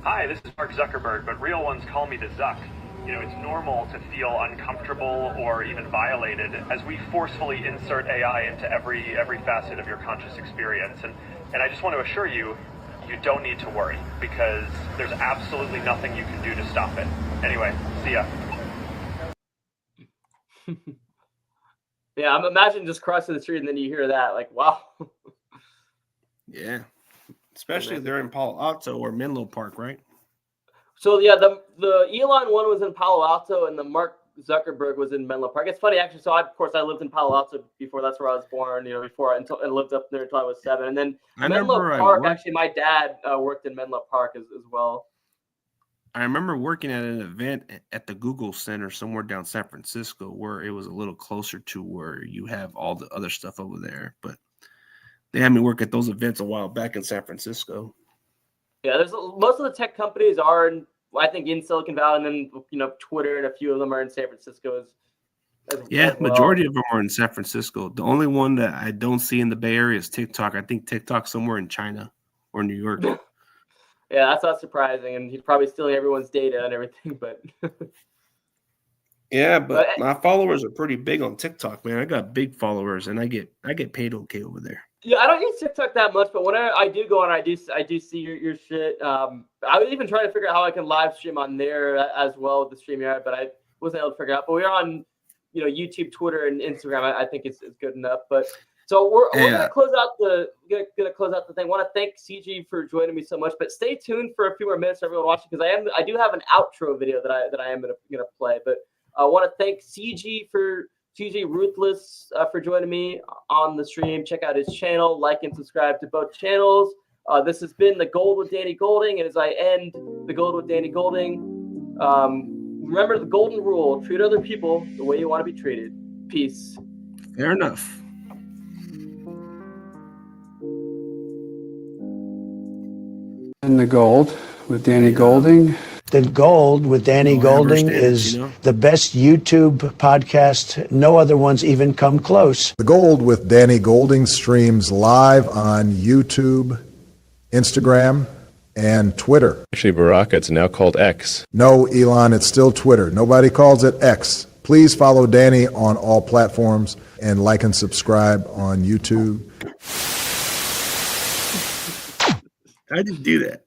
Hi, this is Mark Zuckerberg, but real ones call me the Zuck. It's normal to feel uncomfortable or even violated as we forcefully insert AI into every facet of your conscious experience. And I just want to assure you, you don't need to worry, because there's absolutely nothing you can do to stop it. Anyway, see ya. Yeah, I'm imagining just crossing the street and then you hear that, like, wow. Yeah, especially if they're in Palo Alto or Menlo Park, right? So yeah, the Elon one was in Palo Alto, and the Mark Zuckerberg was in Menlo Park. It's funny actually. So of course I lived in Palo Alto before. That's where I was born. Before I lived up there until I was 7. And then Menlo Park. Actually, my dad worked in Menlo Park as well. I remember working at an event at the Google Center somewhere down San Francisco where it was a little closer to where you have all the other stuff over there. But they had me work at those events a while back in San Francisco. Yeah, there's most of the tech companies are, I think, in Silicon Valley, and then Twitter and a few of them are in San Francisco. Yeah, majority of them are in San Francisco. The only one that I don't see in the Bay Area is TikTok. I think TikTok's somewhere in China or New York. Yeah, that's not surprising, and he's probably stealing everyone's data and everything. But yeah, but my followers are pretty big on TikTok, man. I got big followers, and I get paid okay over there. Yeah, I don't use TikTok that much, but when I do go on, I do see your shit. I was even trying to figure out how I can live stream on there as well with the StreamYard, but I wasn't able to figure out. But we're on, YouTube, Twitter, and Instagram. I think it's good enough. But so we're gonna close out the thing. I want to thank CG for joining me so much. But stay tuned for a few more minutes, everyone watching, because I do have an outro video that I am gonna play. But I want to thank CG Ruthless for joining me on the stream. Check out his channel, like and subscribe to both channels. This has been The Gold with Danny Golding, and as I end The Gold with Danny Golding, remember the golden rule: treat other people the way you want to be treated. Peace. Fair enough. And The Gold with Danny Golding. The Gold with Danny Golding is the best YouTube podcast. No other ones even come close. The Gold with Danny Golding streams live on YouTube, Instagram, and Twitter. Actually, Baraka, it's now called X. No, Elon, it's still Twitter. Nobody calls it X. Please follow Danny on all platforms and like and subscribe on YouTube. I didn't do that.